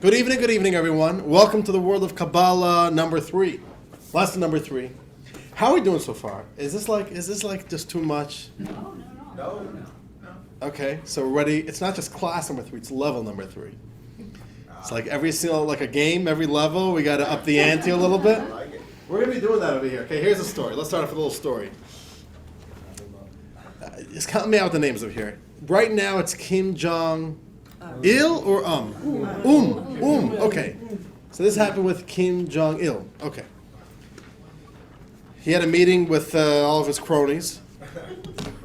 Good evening, everyone. Welcome to the world of Kabbalah number 3. Lesson number 3. How are we doing so far? Is this like just too much? No. Okay, so we're ready. It's not just class number 3, it's level number 3. It's like every single, like a game, every level, we got to up the ante a little bit. We're going to be doing that over here. Okay, here's a story. Let's start off with a little story. Just help me out with the names over here. Right now it's Kim Jong-il or Okay. So this happened with Kim Jong-il. Okay. He had a meeting with all of his cronies.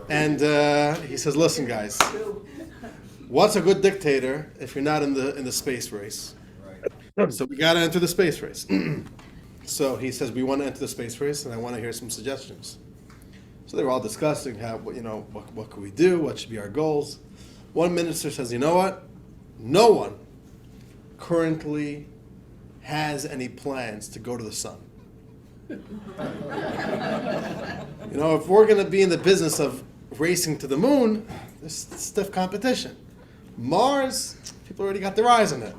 And he says, listen, guys, what's a good dictator if you're not in the space race? Right. So we got to enter the space race. So he says, we want to enter the space race, and I want to hear some suggestions. So they were all discussing how, what can we do? What should be our goals? One minister says, you know what? No one currently has any plans to go to the sun. If we're going to be in the business of racing to the moon, there's stiff competition. Mars, people already got their eyes on it.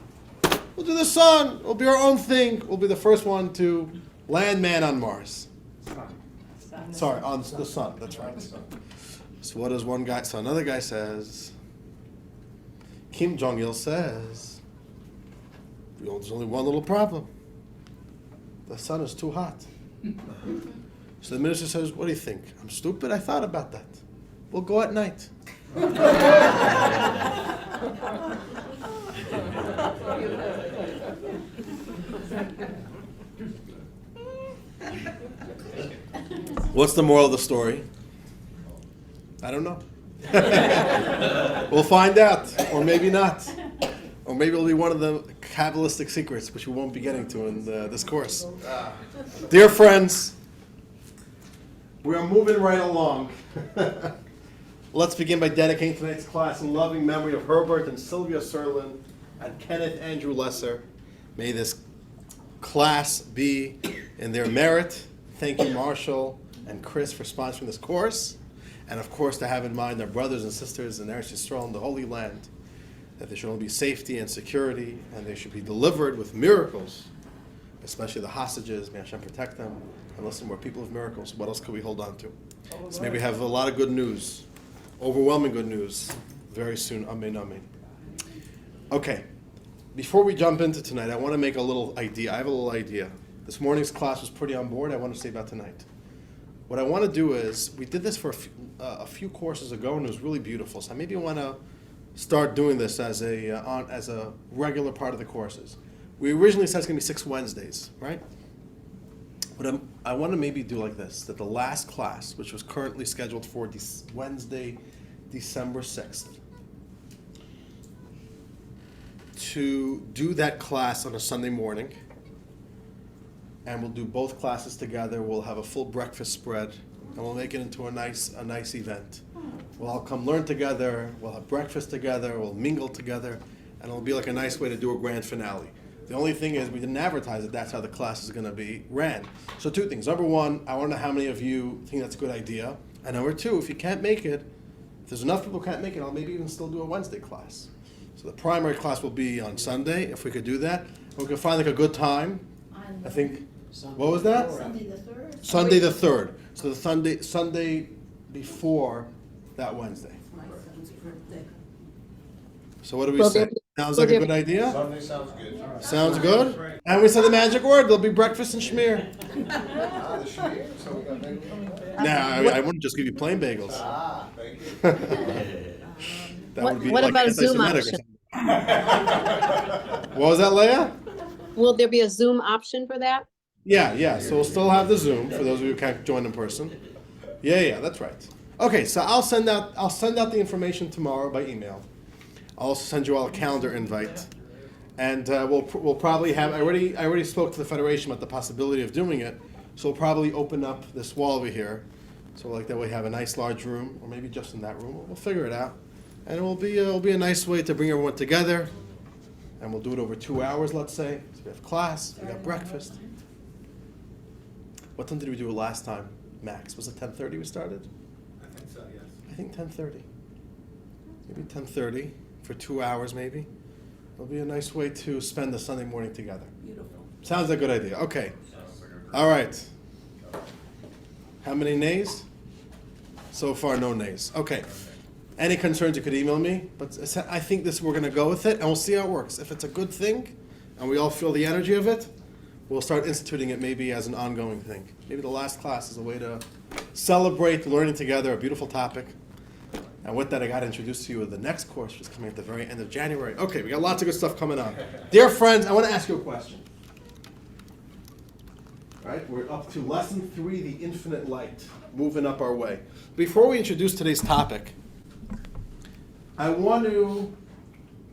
We'll do the sun. We'll be our own thing. We'll be the first one to land man on Mars. Sorry, on the sun. That's right. So what does one guy? So another guy says, Kim Jong-il says, there's only one little problem. The sun is too hot. So the minister says, what do you think? I'm stupid? I thought about that. We'll go at night. What's the moral of the story? I don't know. We'll find out, or maybe not. Or maybe it'll be one of the Kabbalistic secrets, which we won't be getting to in this course. Dear friends, we are moving right along. Let's begin by dedicating tonight's class in loving memory of Herbert and Sylvia Serlin and Kenneth Andrew Lesser. May this class be in their merit. Thank you, Marshall and Chris, for sponsoring this course. And of course, to have in mind our brothers and sisters in Eretz Yisrael in the Holy Land, that there should only be safety and security, and they should be delivered with miracles, especially the hostages. May Hashem protect them. And listen, we're people of miracles. What else could we hold on to? So maybe we have a lot of good news, overwhelming good news, very soon. Amen, amen. Okay, before we jump into tonight, I want to make a little idea. I have a little idea. This morning's class was pretty on board. I want to say about tonight. What I want to do is, we did this for a few courses ago, and it was really beautiful. So maybe I want to start doing this as a regular part of the courses. We originally said it's going to be 6 Wednesdays, right? But I want to maybe do like this, that the last class, which was currently scheduled for Wednesday, December 6th, to do that class on a Sunday morning, and we'll do both classes together. We'll have a full breakfast spread, and we'll make it into a nice event. We'll all come learn together, we'll have breakfast together, we'll mingle together, and it'll be like a nice way to do a grand finale. The only thing is we didn't advertise that that's how the class is going to be ran. So 2 things. Number 1, I want to know how many of you think that's a good idea. And number 2, if you can't make it, if there's enough people who can't make it, I'll maybe even still do a Wednesday class. So the primary class will be on Sunday, if we could do that. We could find like a good time. I think, what was that? Sunday the 3rd. Sunday the 3rd. So the Sunday before that Wednesday. My son's birthday. So what do we say? Sounds like a good idea? Sunday sounds good. Sounds good? And we said the magic word, there'll be breakfast and schmear. The shmear, so we got bagels. Nah, I wouldn't just give you plain bagels. Thank you. That would be What like about a Zoom anti-Semitic or option? something. What was that, Leah? Will there be a Zoom option for that? Yeah, so we'll still have the Zoom for those of you who can't join in person. Yeah, that's right. Okay, so I'll send out the information tomorrow by email. I'll also send you all a calendar invite, and we'll probably have. I already spoke to the Federation about the possibility of doing it, so we'll probably open up this wall over here, so like that we have a nice large room, or maybe just in that room. We'll figure it out, and it'll be a nice way to bring everyone together, and we'll do it over 2 hours, let's say. So we have class, we got breakfast. What time did we do it last time, Max? Was it 10:30 we started? I think so, yes. I think 10:30. Maybe 10:30 for 2 hours, maybe. It'll be a nice way to spend the Sunday morning together. Beautiful. Sounds like a good idea. Okay. All right. How many nays? So far, no nays. Okay. Any concerns, you could email me. But I think we're going to go with it, and we'll see how it works. If it's a good thing, and we all feel the energy of it, we'll start instituting it maybe as an ongoing thing. Maybe the last class is a way to celebrate learning together, a beautiful topic. And with that, I got to introduce to you the next course, which is coming at the very end of January. Okay, we got lots of good stuff coming on. Dear friends, I want to ask you a question. All right, we're up to lesson 3, the infinite light, moving up our way. Before we introduce today's topic, I want to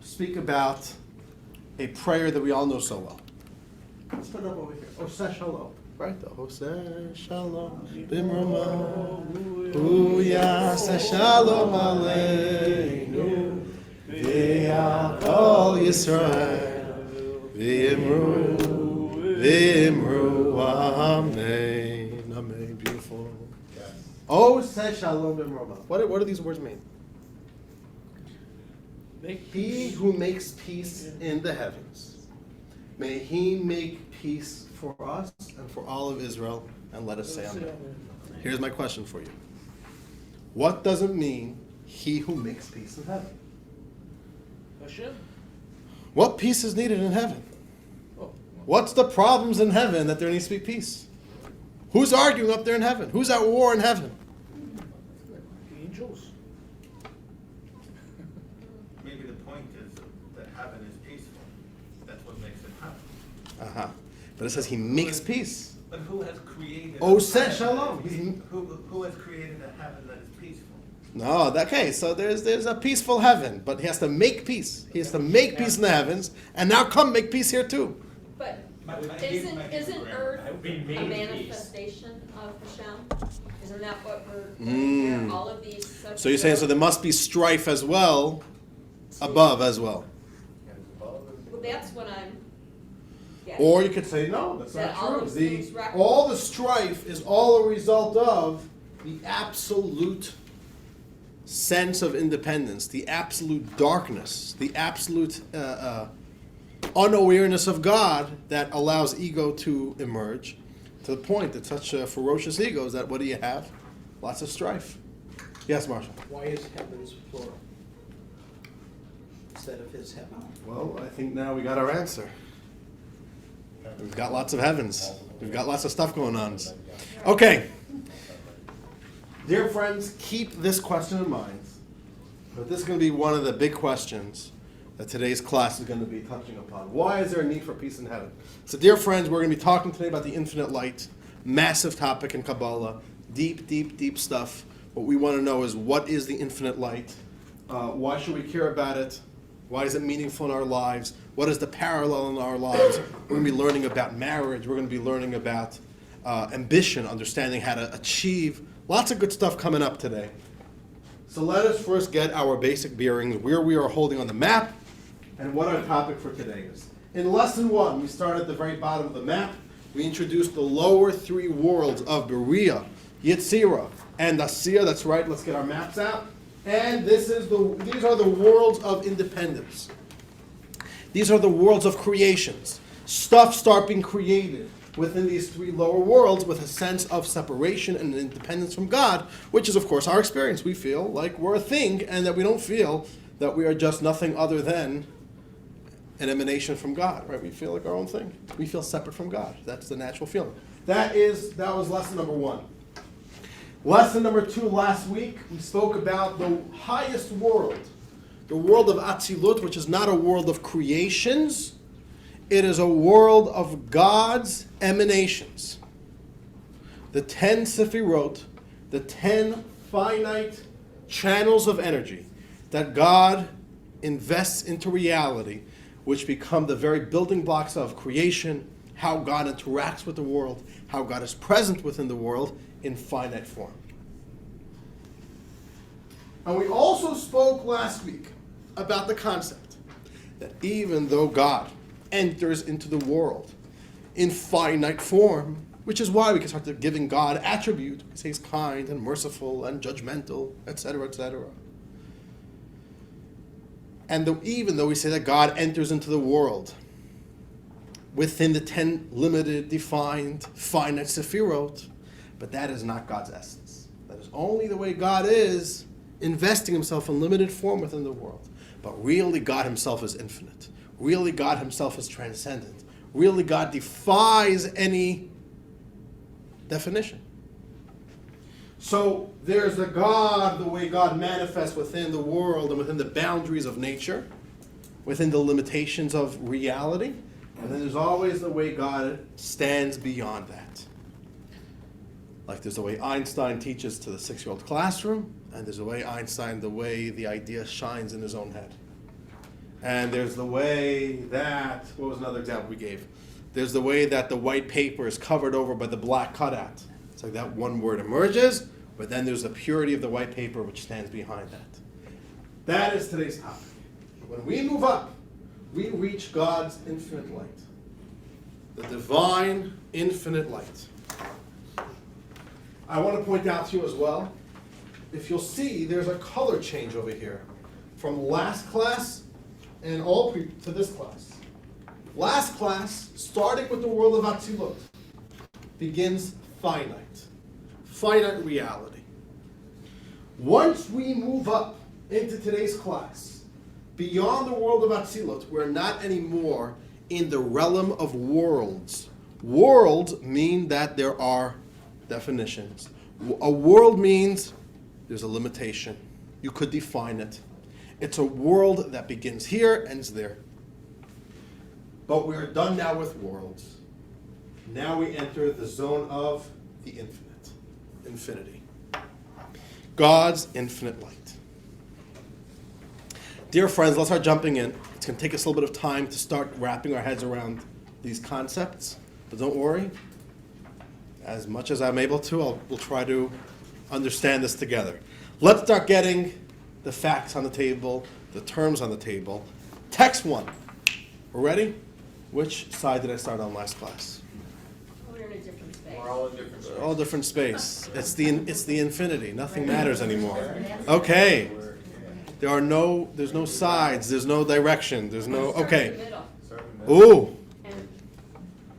speak about a prayer that we all know so well. Let's put it up over here. Oseh Shalom. Right? Oseh Shalom. Bimrama. Uyaseh Shalom Aleinu. V'yal Kol Yisrael. V'imru. V'imru. Amen. Amen. Beautiful. Oseh Shalom Bimrama. What do these words mean? He who makes peace in the heavens, may he make peace for us and for all of Israel, and let us say amen. Here's my question for you. What does it mean, he who makes peace in heaven? Hashem. What peace is needed in heaven? What's the problems in heaven that there needs to be peace? Who's arguing up there in heaven? Who's at war in heaven? The angels. Maybe the point is that heaven is peaceful. That's what makes it heaven. Uh-huh. But it says he makes peace. But who has created? Oseh heaven Shalom. that is- Who has created a heaven that is peaceful? No, okay, so there's a peaceful heaven, but he has to make peace. He has to make peace in the heavens, and now come make peace here too. But isn't Earth a manifestation of Hashem? Isn't that what we're doing here? All of these. So you're saying, so there must be strife as well, above as well. Well, that's what I'm getting. Or you could say, no, that's That not all true. those things record- All the strife is all a result of the absolute sense of independence, the absolute darkness, the absolute unawareness of God that allows ego to emerge to the point that such ferocious egos that what do you have? Lots of strife. Yes, Marshall? Why is heavens plural instead of his heaven? Well, I think now we got our answer. We've got lots of heavens. We've got lots of stuff going on. Okay. Dear friends, keep this question in mind. But this is going to be one of the big questions that today's class is going to be touching upon. Why is there a need for peace in heaven? So, dear friends, we're going to be talking today about the infinite light, massive topic in Kabbalah, deep, deep, deep stuff. What we want to know is, what is the infinite light? Why should we care about it? Why is it meaningful in our lives? What is the parallel in our lives? We're going to be learning about marriage. We're going to be learning about ambition, understanding how to achieve. Lots of good stuff coming up today. So let us first get our basic bearings, where we are holding on the map, and what our topic for today is. In lesson 1, we start at the very bottom of the map. We introduced the lower 3 worlds of Berea, Yetzirah, and Asiya. That's right, let's get our maps out. And these are the worlds of independence. These are the worlds of creations. Stuff start being created within these 3 lower worlds with a sense of separation and independence from God, which is, of course, our experience. We feel like we're a thing and that we don't feel that we are just nothing other than an emanation from God, right? We feel like our own thing. We feel separate from God. That's the natural feeling. That was lesson number 1. Lesson number 2 last week, we spoke about the highest world, the world of Atzilut, which is not a world of creations. It is a world of God's emanations. The 10 Sefirot, the 10 finite channels of energy that God invests into reality, which become the very building blocks of creation, how God interacts with the world, how God is present within the world in finite form. And we also spoke last week about the concept that even though God enters into the world in finite form, which is why we can start giving God attribute. We say he's kind and merciful and judgmental, etc., etc. And even though we say that God enters into the world within the 10 limited, defined, finite sephirot, but that is not God's essence. That is only the way God is, investing himself in limited form within the world. But really, God himself is infinite. Really, God himself is transcendent. Really, God defies any definition. So there's the God, the way God manifests within the world and within the boundaries of nature, within the limitations of reality. And then there's always the way God stands beyond that. Like there's the way Einstein teaches to the 6-year-old classroom, and there's the way the way the idea shines in his own head. And there's the way that, what was another example we gave? There's the way that the white paper is covered over by the black cutout. It's like that one word emerges, but then there's the purity of the white paper which stands behind that. That is today's topic. When we move up, we reach God's infinite light. The divine infinite light. I want to point out to you as well, if you'll see, there's a color change over here from last class and all to this class. Last class, starting with the world of Atzilut, begins finite reality. Once we move up into today's class, beyond the world of Atzilut, we're not anymore in the realm of worlds. Worlds mean that there are definitions. A world means there's a limitation. You could define it. It's a world that begins here, ends there. But we're done now with worlds. Now we enter the zone of the infinite. Infinity. God's infinite light. Dear friends, let's start jumping in. It's going to take us a little bit of time to start wrapping our heads around these concepts. But don't worry. As much as I'm able to, we'll try to understand this together. Let's start getting the facts on the table, the terms on the table. Text 1. We're ready? Which side did I start on last class? We're in a different space. We're all in different spaces. All different space. It's the infinity. Nothing matters anymore. Okay. There's no sides. There's no direction. There's no. Okay. Ooh.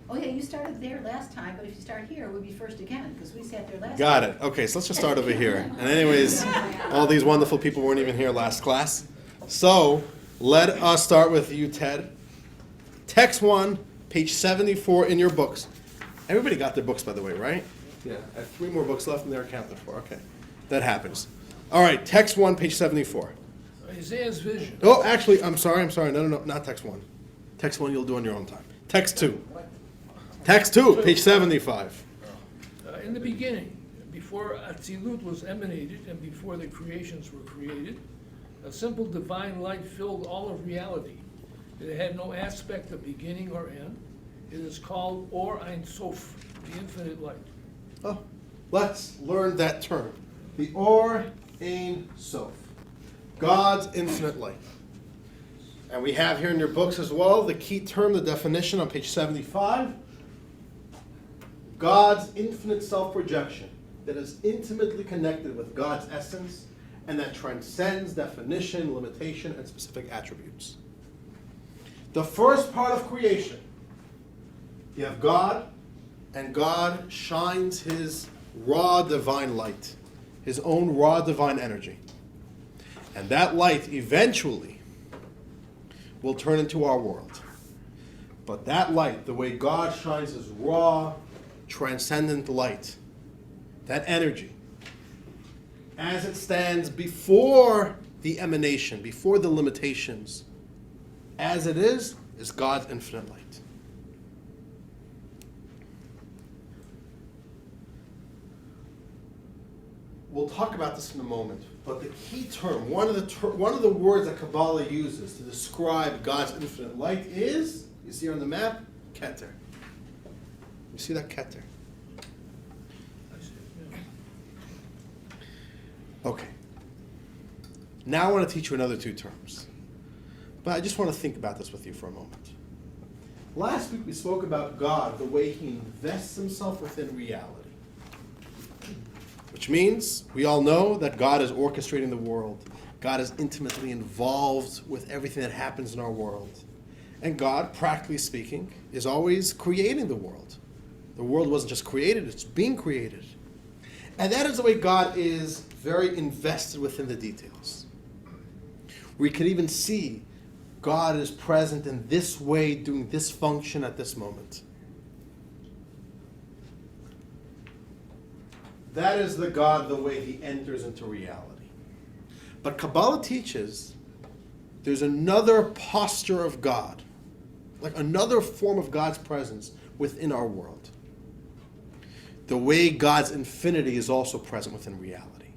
Oh yeah, you started there last time, but if you start here, we'll be first again, because we sat there last time. Got it. Okay, so let's just start over here. And anyways, all these wonderful people weren't even here last class. So let us start with you, Ted. Text 1, page 74 in your books. Everybody got their books, by the way, right? Yeah. I have 3 more books left and they're accounted for. Okay. That happens. All right, text 1, page 74. Isaiah's vision. Oh, actually, I'm sorry. No, not text 1. Text 1 you'll do on your own time. Text 2. Text 2, page 75. In the beginning, before Atzilut was emanated and before the creations were created, a simple divine light filled all of reality. It had no aspect of beginning or end. It is called Or Ein Sof, the infinite light. Oh, let's learn that term. The Or Ein Sof. God's infinite light. And we have here in your books as well the key term, the definition on page 75. God's infinite self-projection that is intimately connected with God's essence and that transcends definition, limitation, and specific attributes. The first part of creation, you have God, and God shines his raw divine light, his own raw divine energy. And that light eventually will turn into our world. But that light, the way God shines his raw, transcendent light, that energy, as it stands before the emanation, before the limitations, as it is God's infinite light. We'll talk about this in a moment, but the key term, one of the words that Kabbalah uses to describe God's infinite light is, you see here on the map, Keter. You see that Keter? Okay. Now I want to teach you another 2 terms. But I just want to think about this with you for a moment. Last week we spoke about God, the way he invests himself within reality. Which means we all know that God is orchestrating the world. God is intimately involved with everything that happens in our world. And God, practically speaking, is always creating the world. The world wasn't just created, it's being created. And that is the way God is very invested within the details. We can even see God is present in this way, doing this function at this moment. That is the God, the way he enters into reality. But Kabbalah teaches there's another posture of God, like another form of God's presence within our world. The way God's infinity is also present within reality.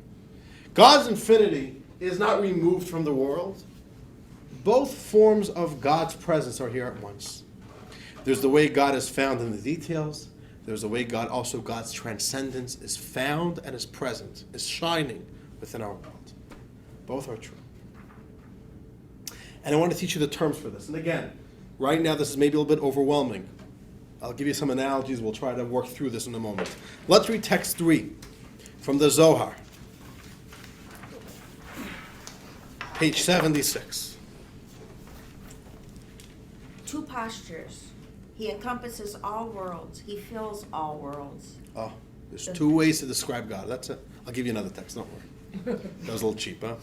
God's infinity is not removed from the world. Both forms of God's presence are here at once. There's the way God is found in the details. There's the way God's transcendence is found and is present, is shining within our world. Both are true. And I want to teach you the terms for this. And again, right now this is maybe a little bit overwhelming. I'll give you some analogies. We'll try to work through this in a moment. Let's read text 3 from the Zohar. Page 76. Two postures. He encompasses all worlds. He fills all worlds. Oh, there's two ways to describe God. That's it. I'll give you another text. Don't worry. That was a little cheap, huh?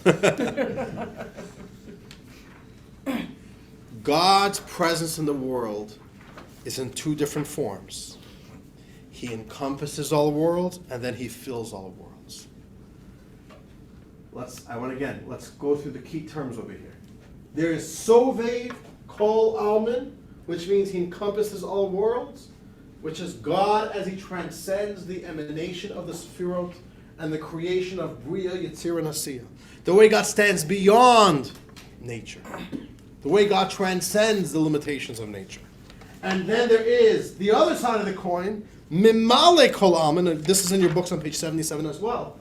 God's presence in the world is in two different forms. He encompasses all worlds, and then he fills all worlds. Let's go through the key terms over here. There is Sovev Kol Almin, which means he encompasses all worlds, which is God as he transcends the emanation of the Sefirot and the creation of Bria, Yetzirah, and Asiyah. The way God stands beyond nature. The way God transcends the limitations of nature. And then there is the other side of the coin, Mimale Kol Almin, and this is in your books on page 77 as well.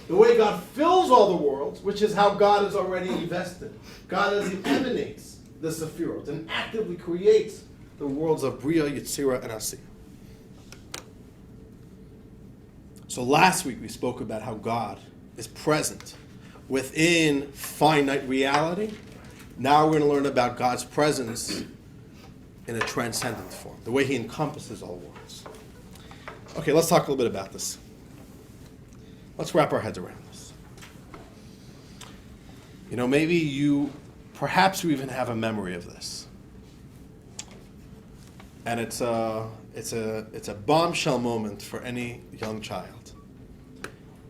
The way God fills all the worlds, which is how God is already invested. God as he emanates the Sefirot and actively creates the worlds of Bria, Yetzirah, and Asiyah. So last week we spoke about how God is present within finite reality. Now we're going to learn about God's presence in a transcendent form, the way he encompasses all worlds. Okay, let's talk a little bit about this. Let's wrap our heads around this. You know, perhaps you even have a memory of this. And it's a bombshell moment for any young child.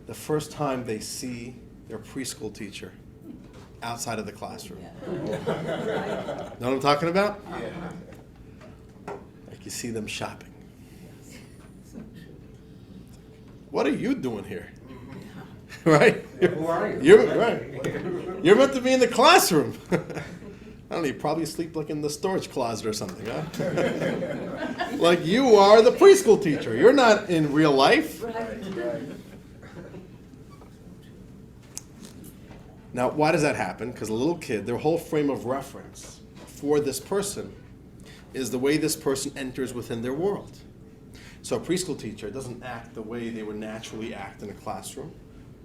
The first time they see their preschool teacher outside of the classroom. Know what I'm talking about? Like you see them shopping. What are you doing here? Right? Who are you? You're meant to be in the classroom. I don't know, you probably sleep like in the storage closet or something, huh? Like you are the preschool teacher. You're not in real life. Now, why does that happen? Because a little kid, their whole frame of reference for this person is the way this person enters within their world. So a preschool teacher doesn't act the way they would naturally act in a classroom.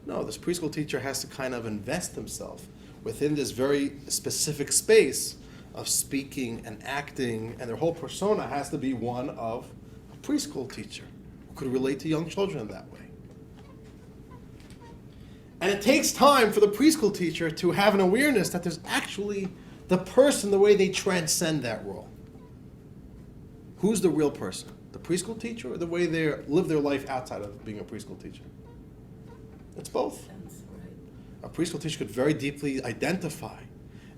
No, this preschool teacher has to kind of invest himself within this very specific space of speaking and acting, and their whole persona has to be one of a preschool teacher who could relate to young children in that way. And it takes time for the preschool teacher to have an awareness that there's actually the person, the way they transcend that role. Who's the real person? The preschool teacher or the way they live their life outside of being a preschool teacher? It's both. A preschool teacher could very deeply identify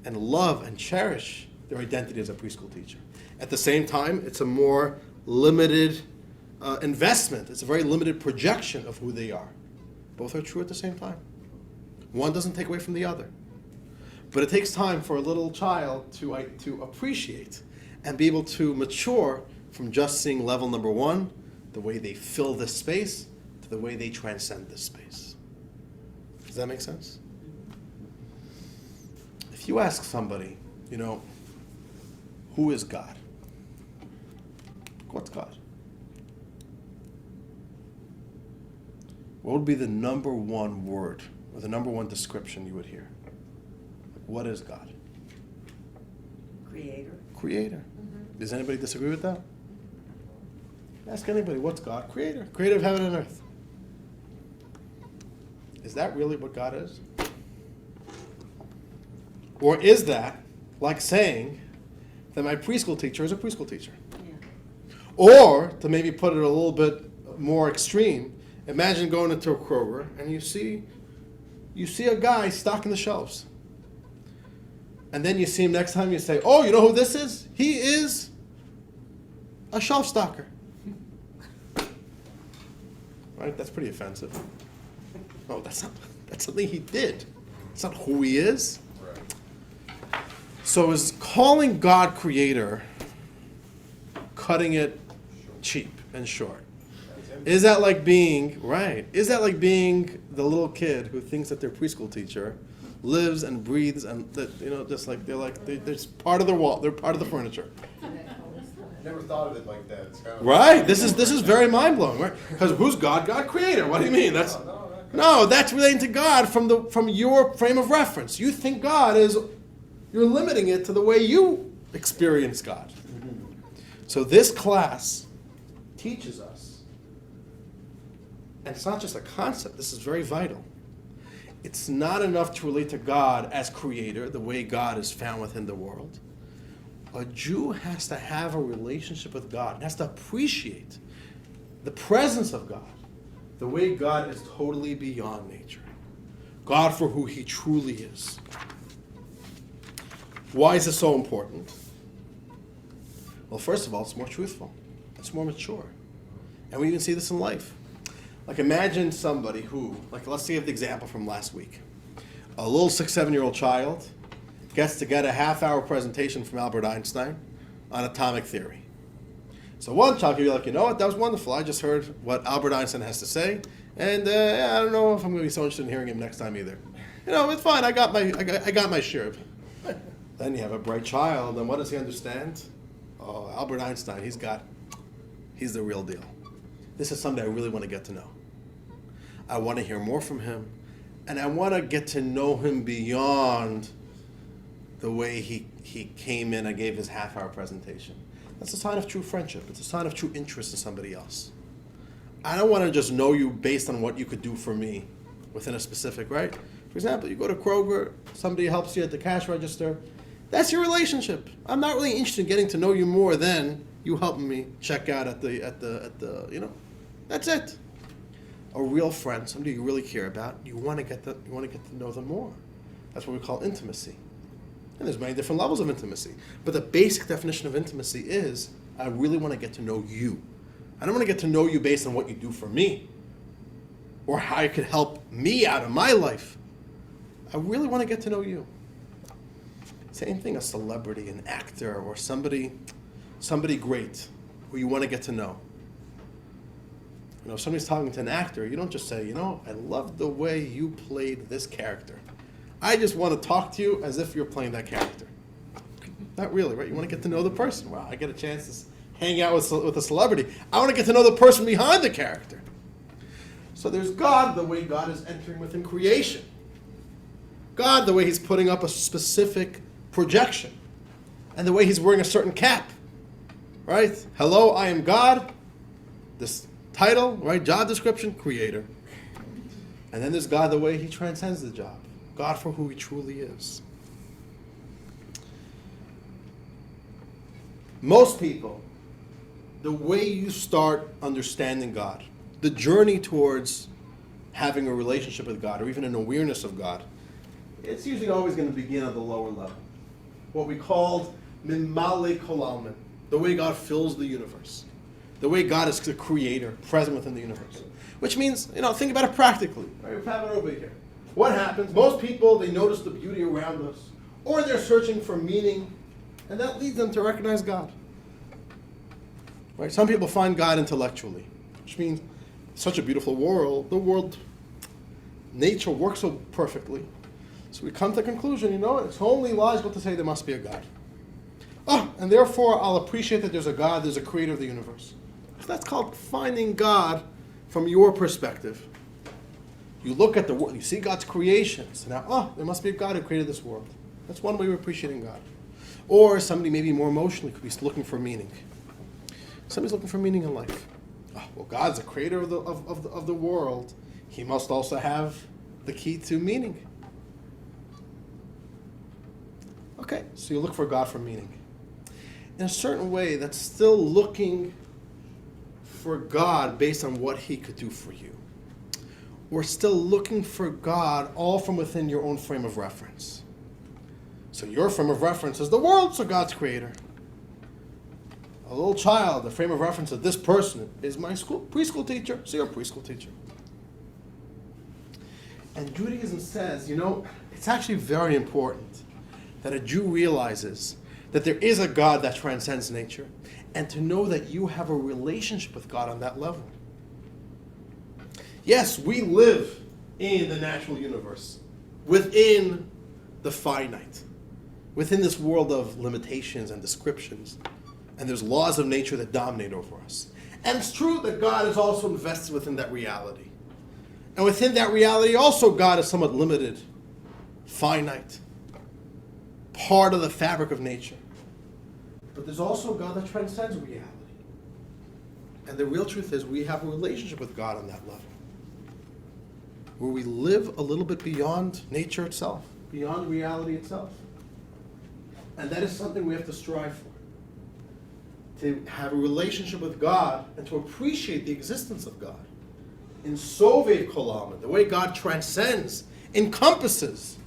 and love and cherish their identity as a preschool teacher. At the same time, it's a more limited investment. It's a very limited projection of who they are. Both are true at the same time. One doesn't take away from the other. But it takes time for a little child to appreciate and be able to mature from just seeing level number one, the way they fill this space, to the way they transcend this space. Does that make sense? If you ask somebody, who is God? What's God? What would be the number one word or the number one description you would hear? What is God? Creator. Creator. Does anybody disagree with that? Ask anybody, what's God? Creator. Creator of heaven and earth. Is that really what God is? Or is that like saying that my preschool teacher is a preschool teacher? Yeah. Or, to maybe put it a little bit more extreme, imagine going into a Kroger and you see a guy stocking the shelves. And then you see him next time, you say, oh, you know who this is? He is a shelf stocker. Right? That's pretty offensive. No, that's something he did. It's not who he is. Right. So is calling God creator cutting it cheap and short? Is that like being, right, is that like being the little kid who thinks that their preschool teacher lives and breathes and, that, you know, just like, they're just part of the wall, they're part of the furniture. Never thought of it like that. It's kind of Right, this is very mind-blowing, right? Because who's God? God creator. What do you mean? No, that's relating to God from your frame of reference. You think God is, you're limiting it to the way you experience God. So this class teaches us, and it's not just a concept, this is very vital. It's not enough to relate to God as creator, the way God is found within the world. A Jew has to have a relationship with God, has to appreciate the presence of God, the way God is totally beyond nature. God for who he truly is. Why is this so important? Well, first of all, it's more truthful. It's more mature. And we even see this in life. Like imagine somebody who, like let's take the example from last week. A little 6-7-year-old child gets to get a half-hour presentation from Albert Einstein on atomic theory. So one child can be like, you know what, that was wonderful. I just heard what Albert Einstein has to say, and I don't know if I'm going to be so interested in hearing him next time either. You know, it's fine. I got my share of it. Then you have a bright child, and what does he understand? Oh, Albert Einstein, he's the real deal. This is somebody I really want to get to know. I want to hear more from him, and I want to get to know him beyond the way he came in and gave his half-hour presentation. That's a sign of true friendship. It's a sign of true interest in somebody else. I don't want to just know you based on what you could do for me within a specific, right? For example, you go to Kroger, somebody helps you at the cash register. That's your relationship. I'm not really interested in getting to know you more than you helping me check out at the you know, that's it. A real friend, somebody you really care about, you want to get to know them more. That's what we call intimacy. And there's many different levels of intimacy. But the basic definition of intimacy is, I really want to get to know you. I don't want to get to know you based on what you do for me or how you could help me out of my life. I really want to get to know you. Same thing, a celebrity, an actor, or somebody great who you want to get to know. You know, if somebody's talking to an actor, you don't just say, you know, I love the way you played this character. I just want to talk to you as if you're playing that character. Not really, right? You want to get to know the person. Wow, I get a chance to hang out with a celebrity. I want to get to know the person behind the character. So there's God, the way God is entering within creation. God, the way he's putting up a specific projection. And the way he's wearing a certain cap. Right? Hello, I am God. This title, right? Job description, creator. And then there's God, the way he transcends the job. God for who he truly is. Most people, the way you start understanding God, the journey towards having a relationship with God or even an awareness of God, it's usually always going to begin at the lower level. What we called mimale kolalmin, the way God fills the universe. The way God is the creator, present within the universe. Which means, you know, think about it practically. Right? We have it over here. What happens? Most people, they notice the beauty around us, or they're searching for meaning, and that leads them to recognize God. Right? Some people find God intellectually, which means such a beautiful world. The world, nature works so perfectly. So we come to the conclusion, you know, it's only logical to say there must be a God. Oh, and therefore I'll appreciate that there's a God, there's a creator of the universe. So that's called finding God from your perspective. You look at the world, you see God's creations. Now, there must be a God who created this world. That's one way of appreciating God. Or somebody maybe more emotionally could be looking for meaning. Somebody's looking for meaning in life. Oh, well, God's the creator of the world. He must also have the key to meaning. Okay, so you look for God for meaning. In a certain way, that's still looking for God based on what he could do for you. We're still looking for God all from within your own frame of reference. So your frame of reference is the world, so God's creator. A little child, the frame of reference of this person is my preschool teacher, so you're a preschool teacher. And Judaism says, it's actually very important that a Jew realizes that there is a God that transcends nature, and to know that you have a relationship with God on that level. Yes, we live in the natural universe, within the finite, within this world of limitations and descriptions, and there's laws of nature that dominate over us. And it's true that God is also invested within that reality. And within that reality also God is somewhat limited, finite, part of the fabric of nature. But there's also God that transcends reality. And the real truth is we have a relationship with God on that level, where we live a little bit beyond nature itself, beyond reality itself. And that is something we have to strive for. To have a relationship with God and to appreciate the existence of God. In Sovev Kolam, the way God transcends, encompasses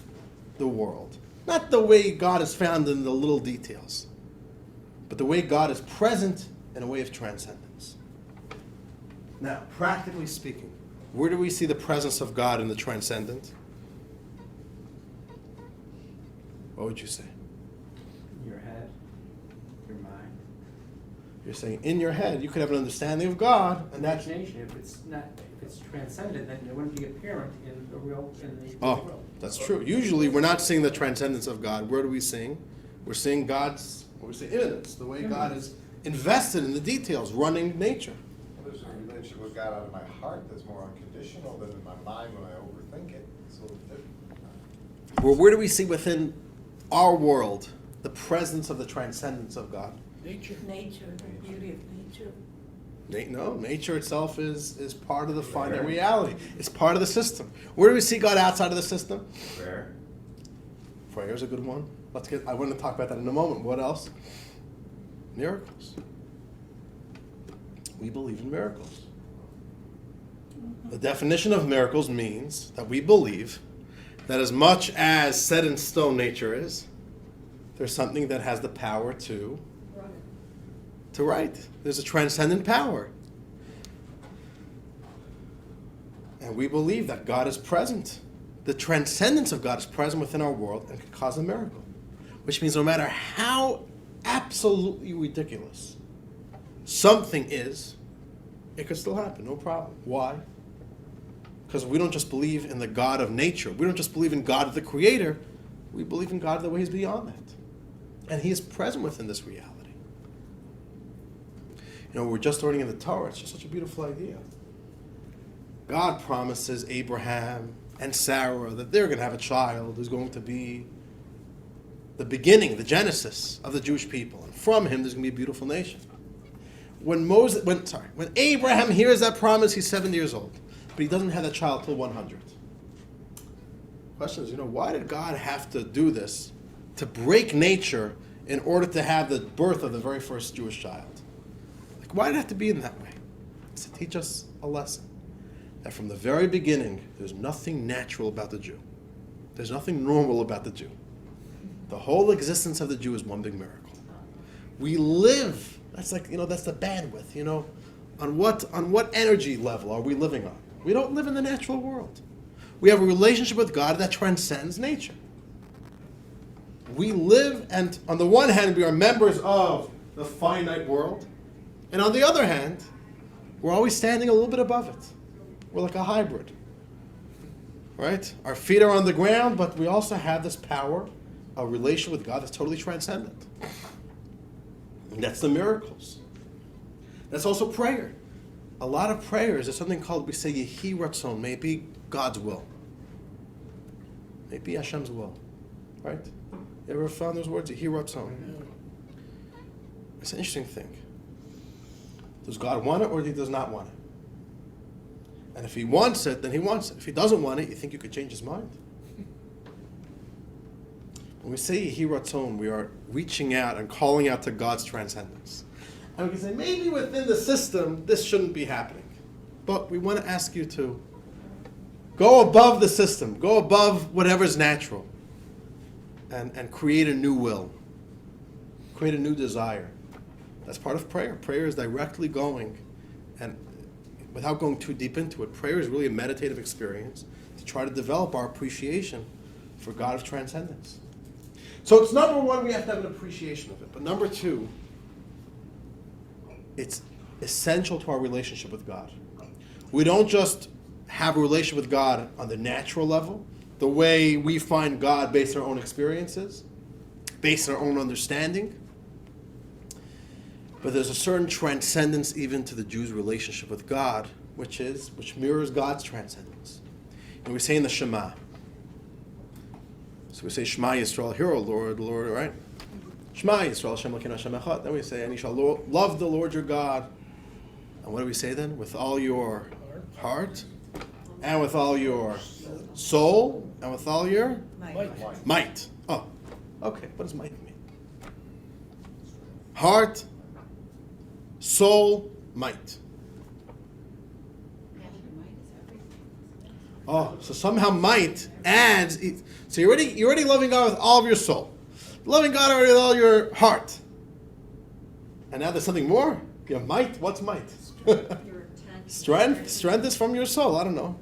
the world. Not the way God is found in the little details, but the way God is present in a way of transcendence. Now, practically speaking, where do we see the presence of God in the transcendent? What would you say? Your head, your mind. You're saying in your head you could have an understanding of God, and that's Imagination, if it's transcendent, then it wouldn't be apparent in the real world. That's true. Usually we're not seeing the transcendence of God. Where do we seeing? We're seeing immanence, the way God is invested in the details, running nature. Well, there's a relationship with God out of my heart that's more unconditional than in my mind when I overthink it. It's a little different. Well, where do we see within our world the presence of the transcendence of God? Nature. Nature, the beauty of nature. No, nature itself is part of the finite reality. It's part of the system. Where do we see God outside of the system? Prayer. Prayer is a good one. I want to talk about that in a moment. What else? Miracles. We believe in miracles. The definition of miracles means that we believe that as much as set in stone nature is, there's something that has the power to write. There's a transcendent power. And we believe that God is present. The transcendence of God is present within our world and can cause a miracle. Which means no matter how absolutely ridiculous something is, it could still happen, no problem. Why? Because we don't just believe in the God of nature. We don't just believe in God the Creator. We believe in God the way He's beyond that. And He is present within this reality. We're just learning in the Torah. It's just such a beautiful idea. God promises Abraham and Sarah that they're going to have a child who's going to be the beginning, the genesis of the Jewish people. And from him, there's going to be a beautiful nation. When Abraham hears that promise, he's 70 years old. But he doesn't have that child till 100. Question is, why did God have to do this? To break nature in order to have the birth of the very first Jewish child? Why did it have to be in that way? It's to teach us a lesson. That from the very beginning, there's nothing natural about the Jew. There's nothing normal about the Jew. The whole existence of the Jew is one big miracle. We live, that's the bandwidth, on what energy level are we living on? We don't live in the natural world. We have a relationship with God that transcends nature. We live, and on the one hand, we are members of the finite world, and on the other hand, we're always standing a little bit above it. We're like a hybrid, right? Our feet are on the ground, but we also have this power, a relation with God that's totally transcendent. And that's the miracles. That's also prayer. A lot of prayers, there's something called, we say, Yehi Ratzon, may it be God's will. May it be Hashem's will. Right? You ever found those words? Yehiratzon. It's an interesting thing. Does God want it or he does not want it? And if he wants it, then he wants it. If he doesn't want it, you think you could change his mind? When we say Yehiratzon, we are reaching out and calling out to God's transcendence. And we can say, maybe within the system, this shouldn't be happening. But we want to ask you to go above the system, go above whatever's natural, and create a new will, create a new desire. That's part of prayer. Prayer is directly going, and without going too deep into it, prayer is really a meditative experience to try to develop our appreciation for God of transcendence. So it's number one, we have to have an appreciation of it. But number two, it's essential to our relationship with God. We don't just have a relationship with God on the natural level, the way we find God based on our own experiences, based on our own understanding. But there's a certain transcendence even to the Jew's relationship with God, which mirrors God's transcendence. And we say in the Shema. So we say Shema Yisrael, hear, O Lord, right? Shema Yisrael, Hashem Elokeinu Hashem Echad. Then we say, and you shall love the Lord your God. And what do we say then? With all your heart, and with all your soul, and with all your might. Oh, okay. What does might mean? Heart, soul, might. Oh, so somehow might adds. So you're already loving God with all of your soul, loving God already with all your heart, and now there's something more. You have might. What's might? Strength. Strength is from your soul. I don't know.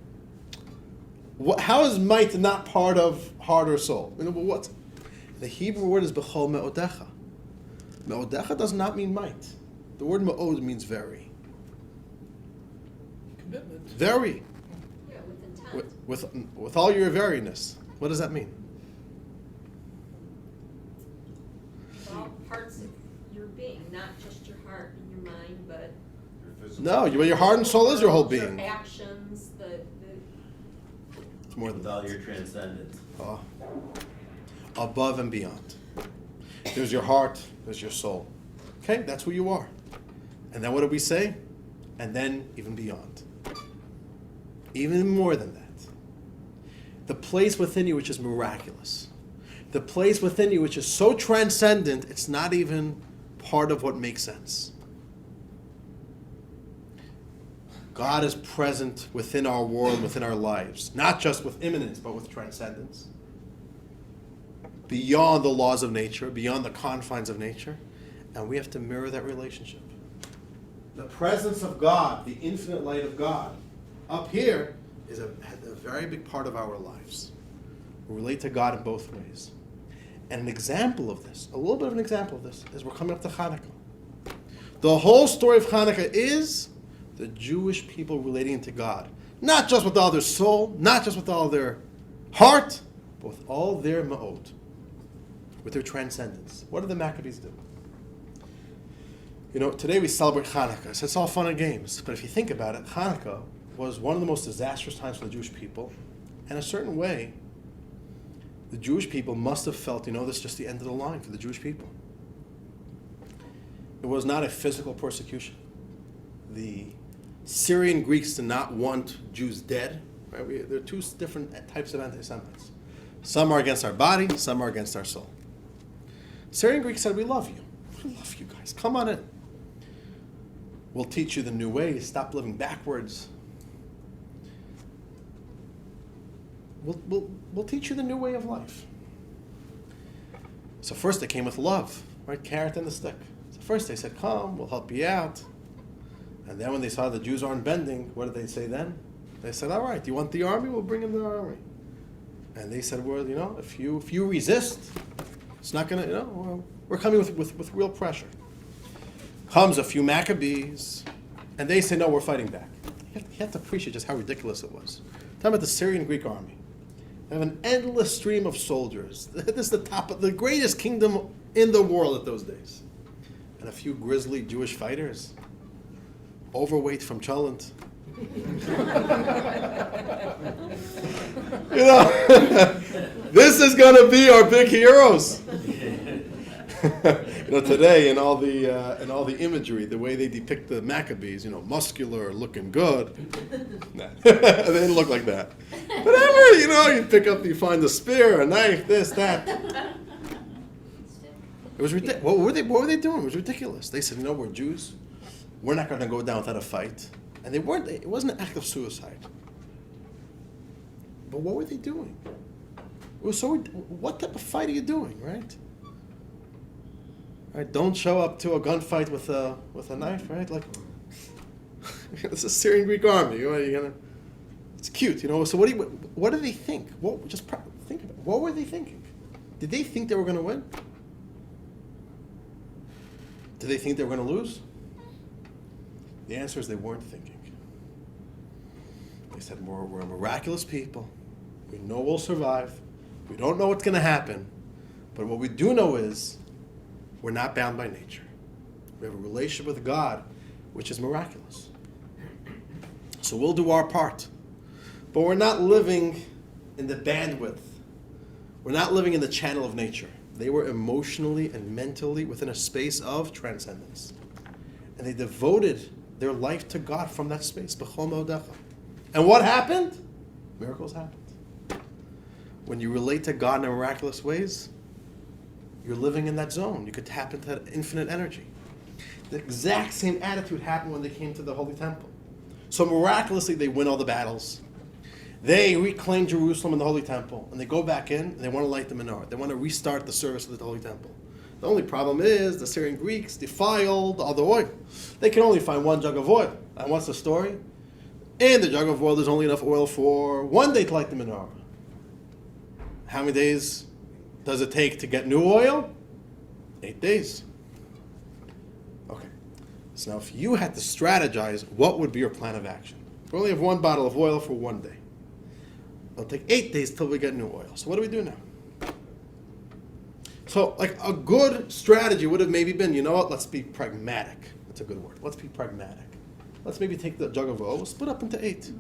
How is might not part of heart or soul? What? The Hebrew word is bechol me'odecha. Me'odecha does not mean might. The word me'od means very. Commitment. Very. Yeah, with intent. With all your veryness. What does that mean? All parts of your being, not just your heart and your mind, but No, your heart and soul is your whole being. your actions, It's more than With all your transcendence. Oh. Above and beyond. There's your heart, there's your soul. Okay, that's who you are. And then what do we say? And then even beyond. Even more than that. The place within you which is miraculous. The place within you which is so transcendent, it's not even part of what makes sense. God is present within our world, within our lives. Not just with immanence, but with transcendence. Beyond the laws of nature, beyond the confines of nature. And we have to mirror that relationship. The presence of God, the infinite light of God, up here is a very big part of our lives. We relate to God in both ways. And an example of this, a little bit of an example of this, is we're coming up to Hanukkah. The whole story of Hanukkah is the Jewish people relating to God. Not just with all their soul, not just with all their heart, but with all their ma'od, with their transcendence. What did the Maccabees do? Today we celebrate Hanukkah, so it's all fun and games. But if you think about it, Hanukkah was one of the most disastrous times for the Jewish people. In a certain way, the Jewish people must have felt, this is just the end of the line for the Jewish people. It was not a physical persecution. The Syrian Greeks did not want Jews dead. Right? There are two different types of anti-Semites. Some are against our body, some are against our soul. Syrian Greeks said, we love you. We love you guys. Come on in. We'll teach you the new way. Stop living backwards. We'll teach you the new way of life. So first they came with love, right? Carrot and the stick. So first they said, come, we'll help you out. And then when they saw the Jews aren't bending, what did they say then? They said, all right, you want the army? We'll bring in the army. And they said, well, if you resist, it's not going to, we're coming with real pressure. Comes a few Maccabees, and they say, no, we're fighting back. You have to appreciate just how ridiculous it was. Talking about the Syrian Greek army. They have an endless stream of soldiers. This is the greatest kingdom in the world at those days. And a few grisly Jewish fighters, overweight from Cholent. This is going to be our big heroes. Today in all the imagery, the way they depict the Maccabees, muscular, looking good. Nah. They didn't look like that. Whatever, you find a spear, a knife, this, that. It was ridiculous. What were they doing? It was ridiculous. They said, we're Jews. We're not going to go down without a fight. And it wasn't an act of suicide. But what were they doing? It was what type of fight are you doing, right? Right, don't show up to a gunfight with a knife, right? Like, it's a Syrian Greek army. It's cute, So what do they think? Think about it. What were they thinking? Did they think they were going to win? Did they think they were going to lose? The answer is they weren't thinking. They said, we're a miraculous people. We know we'll survive. We don't know what's going to happen. But what we do know is we're not bound by nature. We have a relationship with God, which is miraculous. So we'll do our part. But we're not living in the bandwidth. We're not living in the channel of nature. They were emotionally and mentally within a space of transcendence. And they devoted their life to God from that space. B'chol me'odecha. And what happened? Miracles happened. When you relate to God in miraculous ways, you're living in that zone. You could tap into that infinite energy. The exact same attitude happened when they came to the Holy Temple. So miraculously, they win all the battles. They reclaim Jerusalem and the Holy Temple, and they go back in, and they want to light the menorah. They want to restart the service of the Holy Temple. The only problem is the Syrian Greeks defiled all the oil. They can only find one jug of oil. And what's the story? In the jug of oil, there's only enough oil for one day to light the menorah. How many days does it take to get new oil? 8 days. Okay. So now if you had to strategize, what would be your plan of action? We only have one bottle of oil for one day. It'll take 8 days till we get new oil. So what do we do now? So like a good strategy would have maybe been, let's be pragmatic. That's a good word. Let's be pragmatic. Let's maybe take the jug of oil, we'll split up into 8.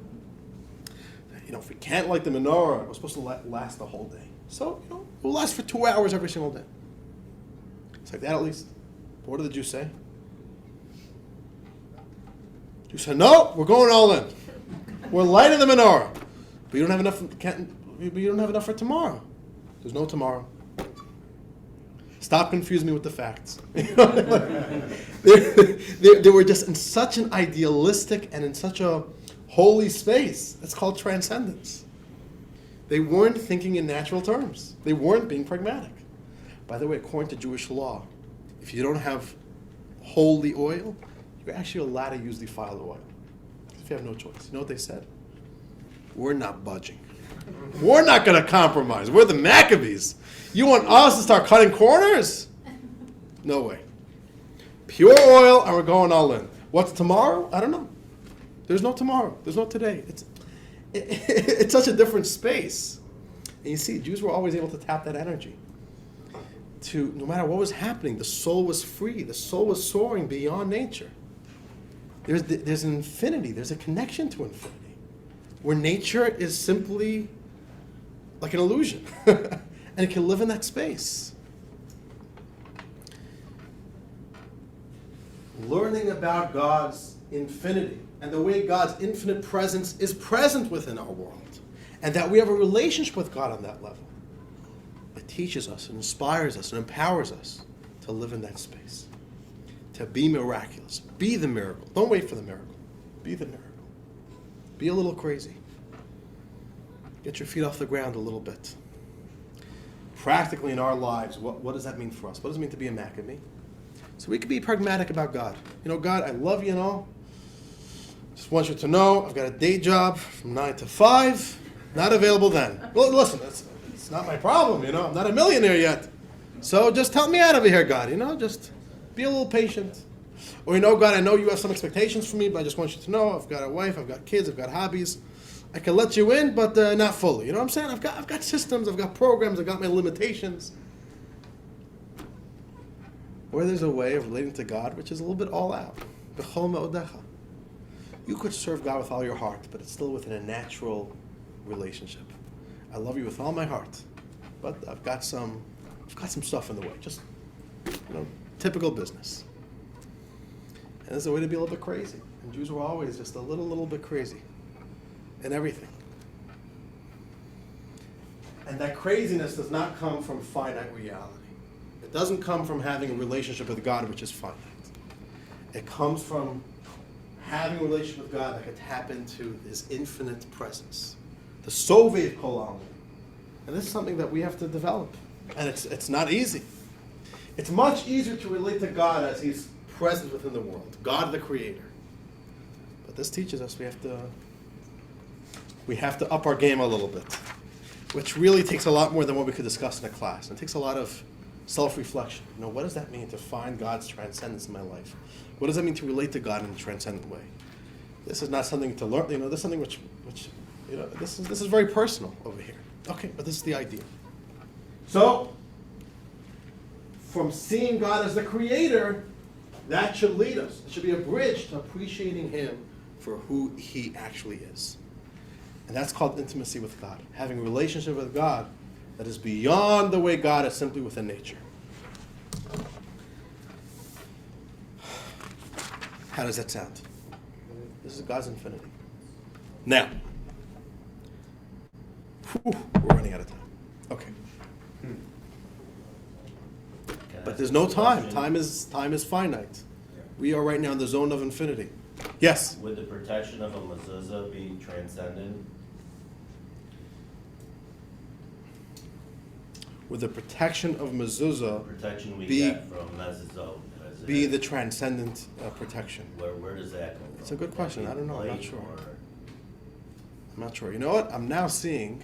If we can't light the menorah, we're supposed to last the whole day. So, we'll last for 2 hours every single day. It's like that at least. But what did the Jews say? Jews said, no, we're going all in. We're lighting the menorah. But you don't have enough. You don't have enough for tomorrow. There's no tomorrow. Stop confusing me with the facts. They were just in such an idealistic and in such a holy space. It's called transcendence. They weren't thinking in natural terms. They weren't being pragmatic. By the way, according to Jewish law, if you don't have holy oil, you're actually allowed to use defiled oil. If you have no choice. You know what they said? We're not budging. We're not going to compromise. We're the Maccabees. You want us to start cutting corners? No way. Pure oil, and we're going all in. What's tomorrow? I don't know. There's no tomorrow. There's no today. It's such a different space. And you see, Jews were always able to tap that energy. No matter what was happening, the soul was free. The soul was soaring beyond nature. There's an infinity. There's a connection to infinity. Where nature is simply like an illusion. And it can live in that space. Learning about God's infinity and the way God's infinite presence is present within our world. And that we have a relationship with God on that level. It teaches us, and inspires us, and empowers us to live in that space. To be miraculous. Be the miracle. Don't wait for the miracle. Be the miracle. Be a little crazy. Get your feet off the ground a little bit. Practically in our lives, what does that mean for us? What does it mean to be a Maccabee? So we can be pragmatic about God. God, I love you and all. Just want you to know I've got a day job from 9 to 5. Not available then. Well, listen, it's not my problem, I'm not a millionaire yet. So just help me out over here, God, just be a little patient. Or, God, I know you have some expectations for me, but I just want you to know I've got a wife, I've got kids, I've got hobbies. I can let you in, but not fully. You know what I'm saying? I've got systems, I've got programs, I've got my limitations. Or there's a way of relating to God which is a little bit all out. B'chol me'odecha. You could serve God with all your heart, but it's still within a natural relationship. I love you with all my heart. but I've got some stuff in the way. Just, typical business. And there's a way to be a little bit crazy. And Jews were always just a little bit crazy in everything. And that craziness does not come from finite reality. It doesn't come from having a relationship with God, which is finite. It comes from having a relationship with God that can tap into His infinite presence. The Sovev Kol Almin. And this is something that we have to develop. And it's not easy. It's much easier to relate to God as He's present within the world. God the Creator. But this teaches us we have to up our game a little bit. Which really takes a lot more than what we could discuss in a class. It takes a lot of self-reflection. What does that mean to find God's transcendence in my life? What does that mean to relate to God in a transcendent way? This is not something to learn. This is something which this is very personal over here. Okay, but this is the idea. So, from seeing God as the Creator, that should lead us. It should be a bridge to appreciating Him for who He actually is. And that's called intimacy with God. Having a relationship with God that is beyond the way God is simply within nature. How does that sound? This is God's infinity. Now, we're running out of time. Okay. But there's no time. Time is finite. We are right now in the zone of infinity. Yes? Would the protection of a mezuzah be transcendent? With the protection of mezuzah, Protection we be- get from mezuzah. be the transcendent protection. Where does that come from? It's a good question. I don't know. I'm not sure. Or- I'm not sure. You know what? I'm now seeing,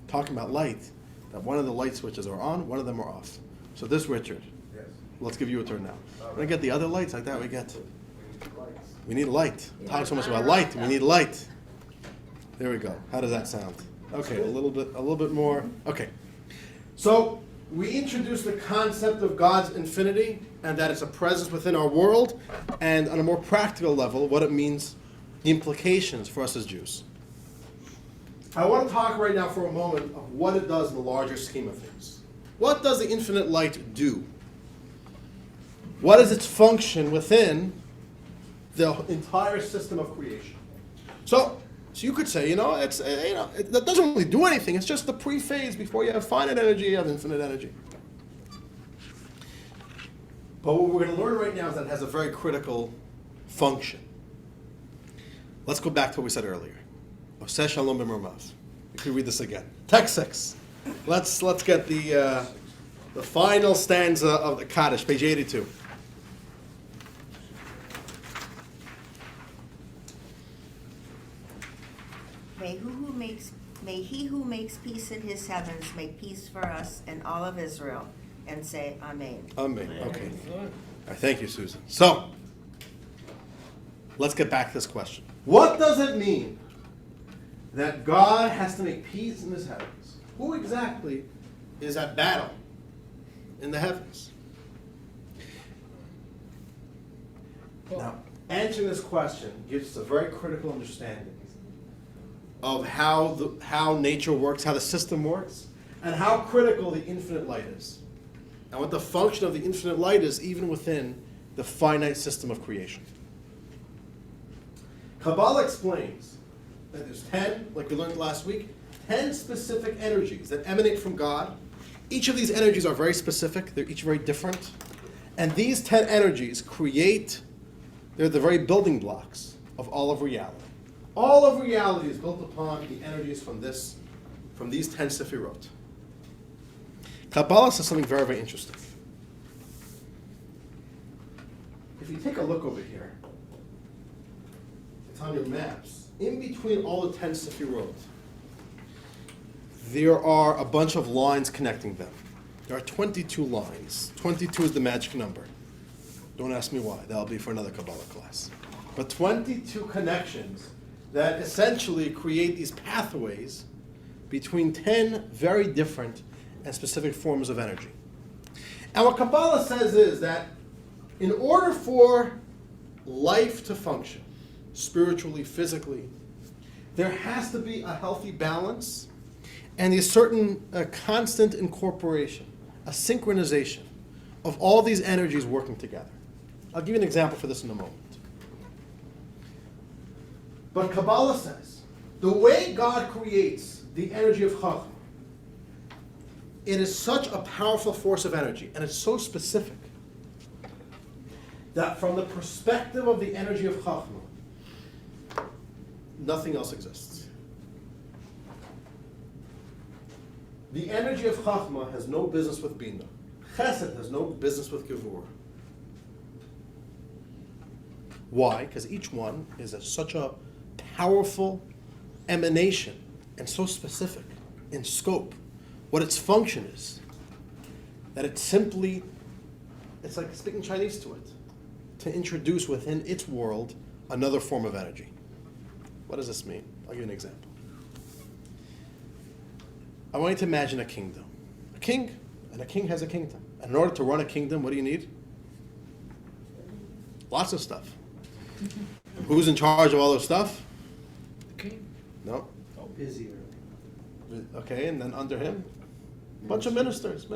talking about light, that one of the light switches are on, one of them are off. So this, Richard, Yes. let's give you a turn now. When I get the other lights like that, we need light. Talking so much about light, we need light. There we go. How does that sound? Okay, a little bit more. Okay. So we introduced the concept of God's infinity and that it's a presence within our world, and on a more practical level, what it means, the implications for us as Jews. I want to talk right now for a moment of what it does in the larger scheme of things. What does the infinite light do? What is its function within the entire system of creation? So you could say, that doesn't really do anything. It's just the pre-phase before you have finite energy, you have infinite energy. But what we're going to learn right now is that it has a very critical function. Let's go back to what we said earlier. Oseh shalom b'mermav. We could read this again. Text 6. Let's get the final stanza of the Kaddish, page 82. May he who makes peace in his heavens make peace for us and all of Israel, and say Amen. Amen. Okay. All right, thank you, Susan. So, let's get back to this question. What does it mean that God has to make peace in his heavens? Who exactly is at battle in the heavens? Now, answering this question gives us a very critical understanding of how nature works, how the system works, and how critical the infinite light is. And what the function of the infinite light is even within the finite system of creation. Kabbalah explains that there's 10, like we learned last week, 10 specific energies that emanate from God. Each of these energies are very specific. They're each very different. And these 10 energies they're the very building blocks of all of reality. All of reality is built upon the energies from these 10 sefirot. Kabbalah says something very, very interesting. If you take a look over here, it's on your maps. In between all the 10 sefirot, there are a bunch of lines connecting them. There are 22 lines. 22 is the magic number. Don't ask me why. That'll be for another Kabbalah class. But 22 connections that essentially create these pathways between 10 very different and specific forms of energy. And what Kabbalah says is that in order for life to function, spiritually, physically, there has to be a healthy balance, And there's certain constant incorporation, a synchronization of all these energies working together. I'll give you an example for this in a moment. But Kabbalah says, the way God creates the energy of Chachma, it is such a powerful force of energy, and it's so specific, that from the perspective of the energy of Chachma, nothing else exists. The energy of Chachma has no business with Bina. Chesed has no business with Gevurah. Why? Because each one is such a powerful emanation and so specific in scope, what its function is, that it's like speaking Chinese to it, to introduce within its world another form of energy. What does this mean? I'll give you an example. I want you to imagine a kingdom. A king, and a king has a kingdom. And in order to run a kingdom, what do you need? Lots of stuff. Who's in charge of all those stuff? The king. No. Oh, busier. Okay, and then under him, a bunch of ministers.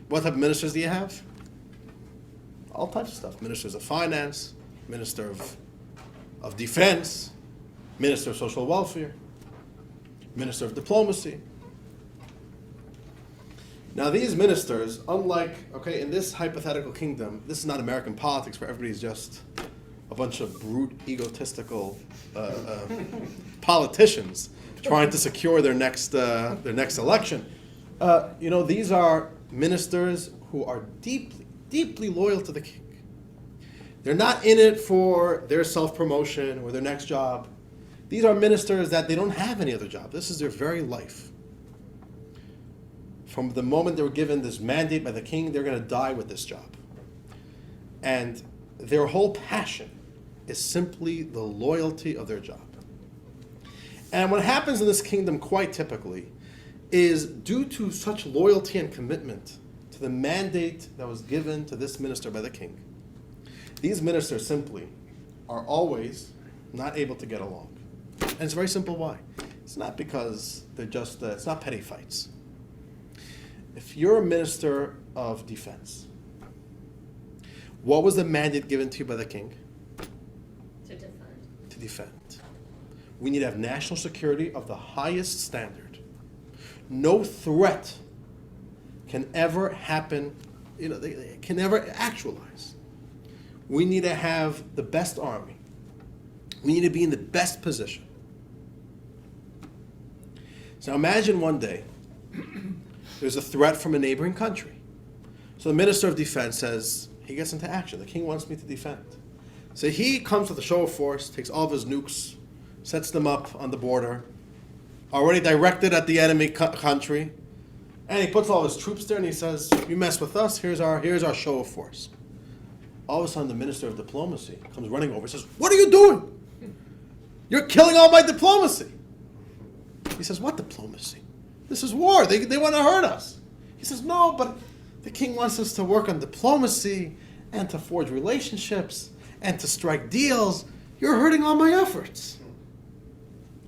What type of ministers do you have? All types of stuff. Ministers of finance, minister of defense, minister of social welfare, minister of diplomacy. Now these ministers, unlike, in this hypothetical kingdom, this is not American politics where everybody's just a bunch of brute, egotistical politicians trying to secure their next election. These are ministers who are deeply, deeply loyal to the king. They're not in it for their self-promotion or their next job. These are ministers that they don't have any other job. This is their very life. From the moment they were given this mandate by the king, they're going to die with this job. And their whole passion is simply the loyalty of their job. And what happens in this kingdom quite typically is due to such loyalty and commitment to the mandate that was given to this minister by the king, these ministers simply are always not able to get along. And it's very simple why. It's not because they're just, it's not petty fights. If you're a minister of defense, what was the mandate given to you by the king? To defend. To defend. We need to have national security of the highest standard. No threat can ever happen, they can never actualize. We need to have the best army. We need to be in the best position. So imagine one day, there's a threat from a neighboring country. So the Minister of Defense says, he gets into action. The king wants me to defend. So he comes with a show of force, takes all of his nukes, sets them up on the border, already directed at the enemy country, and he puts all his troops there and he says, you mess with us, here's our show of force. All of a sudden the Minister of Diplomacy comes running over and says, what are you doing? You're killing all my diplomacy. He says, what diplomacy? This is war. They want to hurt us. He says, no, but the king wants us to work on diplomacy and to forge relationships and to strike deals. You're hurting all my efforts.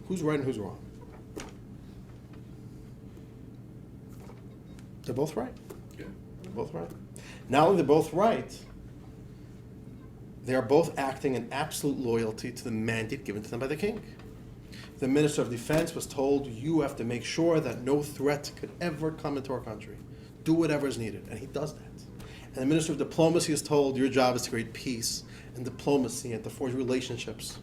Who's right and who's wrong? They're both right. Yeah. They're both right. Not only they're both right, they are both acting in absolute loyalty to the mandate given to them by the king. The Minister of Defense was told, you have to make sure that no threat could ever come into our country. Do whatever is needed. And he does that. And the Minister of Diplomacy is told, your job is to create peace and diplomacy and to forge relationships.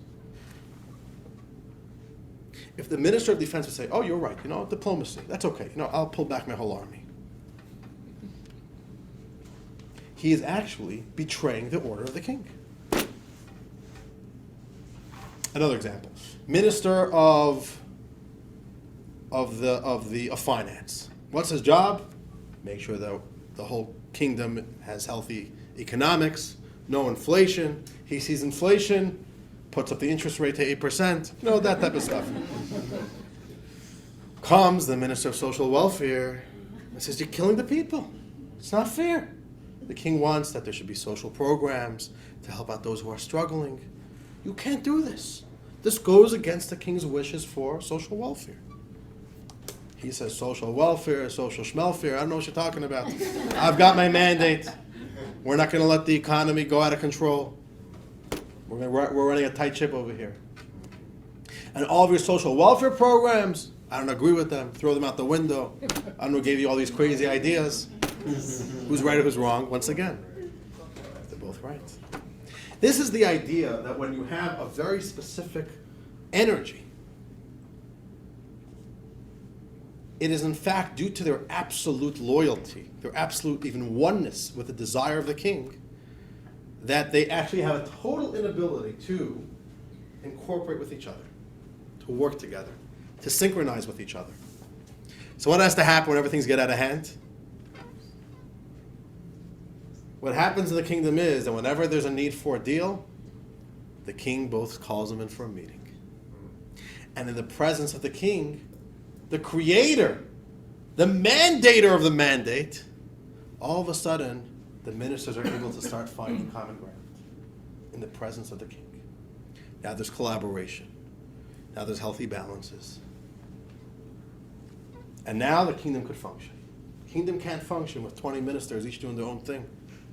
If the Minister of Defense would say, oh, you're right, diplomacy, that's okay. I'll pull back my whole army. He is actually betraying the order of the king. Another example. Minister of finance. What's his job? Make sure that the whole kingdom has healthy economics, no inflation. He sees inflation, puts up the interest rate to 8%, that type of stuff. Comes the Minister of Social Welfare and says, you're killing the people. It's not fair. The king wants that there should be social programs to help out those who are struggling. You can't do this. This goes against the king's wishes for social welfare. He says social welfare, social schmelfare. I don't know what you're talking about. I've got my mandate. We're not going to let the economy go out of control. We're running a tight ship over here. And all of your social welfare programs, I don't agree with them. Throw them out the window. I don't know who gave you all these crazy ideas. Who's right or who's wrong? Once again, they're both right. This is the idea that when you have a very specific energy, it is in fact due to their absolute loyalty, their absolute even oneness with the desire of the king, that they actually have a total inability to incorporate with each other, to work together, to synchronize with each other. So what has to happen when things get out of hand? What happens in the kingdom is that whenever there's a need for a deal, the king both calls them in for a meeting. And in the presence of the king, the creator, the mandator of the mandate, all of a sudden, the ministers are able to start finding common ground in the presence of the king. Now there's collaboration. Now there's healthy balances. And now the kingdom could function. The kingdom can't function with 20 ministers each doing their own thing,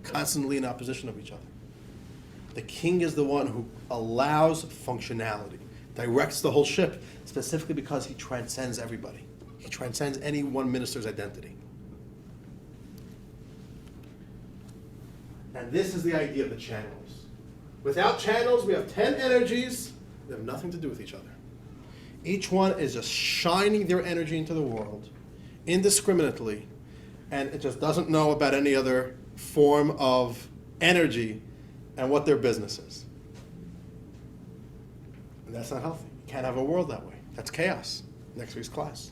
constantly in opposition of each other. The king is the one who allows functionality, directs the whole ship, specifically because he transcends everybody. He transcends any one minister's identity. And this is the idea of the channels. Without channels, we have 10 energies that have nothing to do with each other. Each one is just shining their energy into the world indiscriminately, and it just doesn't know about any other form of energy and what their business is. And that's not healthy. You can't have a world that way. That's chaos. Next week's class.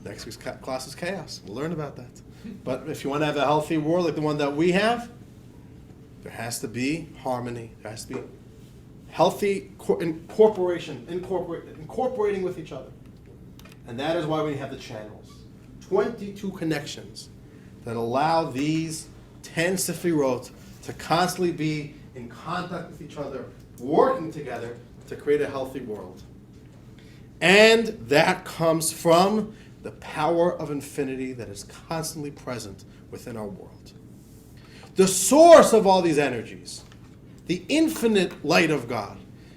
Next week's class is chaos. We'll learn about that. But if you want to have a healthy world like the one that we have, there has to be harmony. There has to be healthy incorporating with each other. And that is why we have the channels. 22 connections that allow these 10 sefirot to constantly be in contact with each other, working together to create a healthy world. And that comes from the power of infinity that is constantly present within our world. The source of all these energies, the infinite light of God,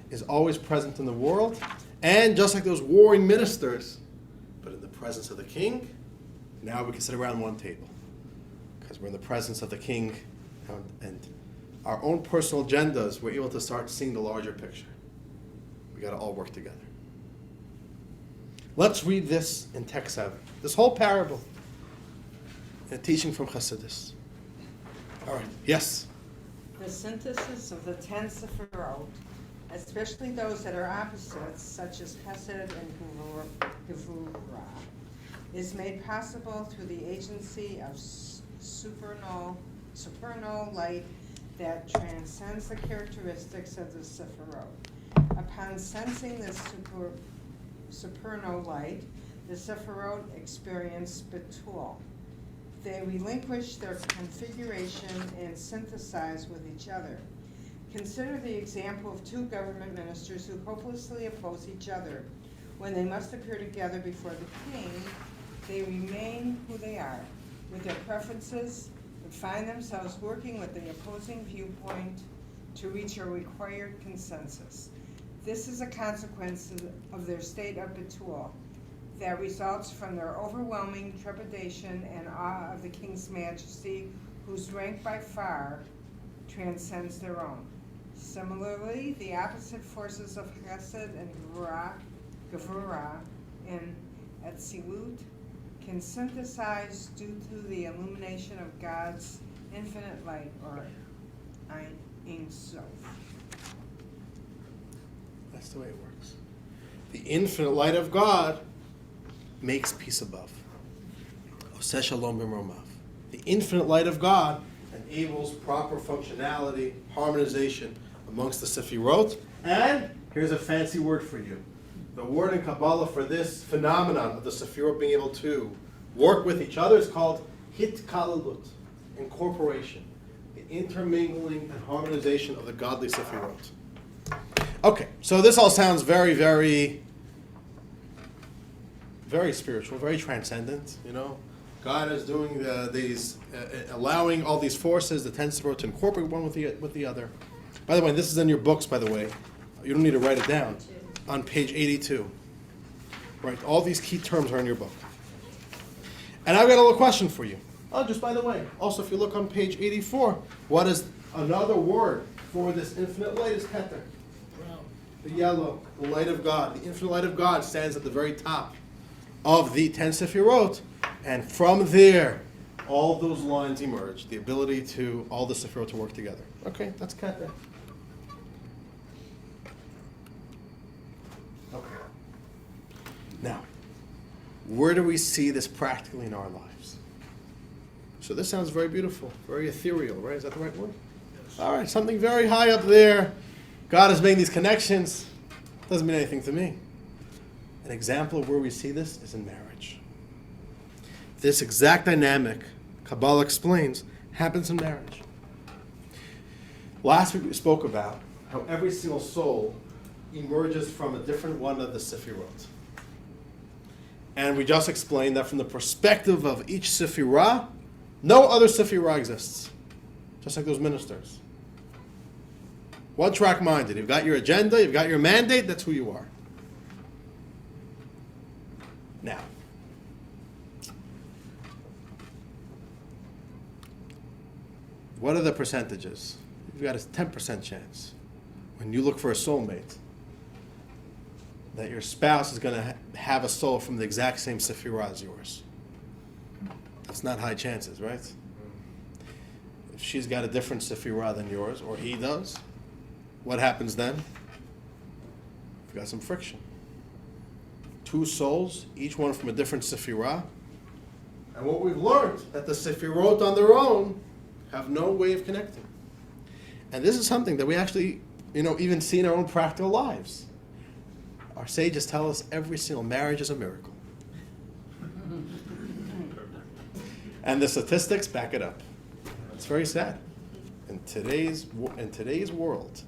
is always present in the world, and just like those warring ministers, but in the presence of the king, now we can sit around one table, because we're in the presence of the king, and our own personal agendas, we're able to start seeing the larger picture. We got to all work together. Let's read this in text 7. This whole parable, a teaching from Chassidus. All right, yes? The synthesis of the 10 Sephirot, especially those that are opposites, such as Chesed and Gevurah, is made possible through the agency of supernal light that transcends the characteristics of the Sephirot. Upon sensing this supernal light, the Sephirot experience Betul. They relinquish their configuration and synthesize with each other. Consider the example of two government ministers who hopelessly oppose each other. When they must appear together before the king, they remain who they are, with their preferences, and find themselves working with the opposing viewpoint to reach a required consensus. This is a consequence of their state of Betul that results from their overwhelming trepidation and awe of the king's majesty, whose rank by far transcends their own. Similarly, the opposite forces of Chesed and Gevurah in Atzilut can synthesize due to the illumination of God's infinite light, or Ein Sof. That's the way it works. The infinite light of God makes peace above. Oseh shalom b'mromav. The infinite light of God enables proper functionality, harmonization amongst the Sefirot. And here's a fancy word for you. The word in Kabbalah for this phenomenon of the Sefirot being able to work with each other is called hitkalalut, incorporation, the intermingling and harmonization of the godly Sefirot. Okay, so this all sounds very, very very spiritual, very transcendent, you know. God is doing allowing all these forces, the 10 Sefirot, to incorporate one with the other. By the way, this is in your books, by the way. You don't need to write it down. On page 82. Right, all these key terms are in your book. And I've got a little question for you. Oh, just by the way, also if you look on page 84, what is another word for this infinite light is Keter. The yellow, the light of God. The infinite light of God stands at the very top of the 10 Sefirot. And from there, all those lines emerge. The ability to all the Sefirot to work together. Okay, that's Keter. Okay. Now, where do we see this practically in our lives? So this sounds very beautiful, very ethereal, right? Is that the right word? Yes. All right, something very high up there. God is making these connections. Doesn't mean anything to me. An example of where we see this is in marriage. This exact dynamic, Kabbalah explains, happens in marriage. Last week we spoke about how every single soul emerges from a different one of the Sefirot. And we just explained that from the perspective of each Sefirah, no other Sefirah exists. Just like those ministers. One-track minded. You've got your agenda, you've got your mandate, that's who you are. Now, what are the percentages? You've got a 10% chance when you look for a soulmate that your spouse is going to have a soul from the exact same Sefirah as yours. That's not high chances, right? If she's got a different Sefirah than yours, or he does, what happens then? You've got some friction. Two souls, each one from a different Sefirah. And what we've learned, that the Sefirot on their own have no way of connecting. And this is something that we actually, even see in our own practical lives. Our sages tell us every single marriage is a miracle. And the statistics back it up. It's very sad. In today's world,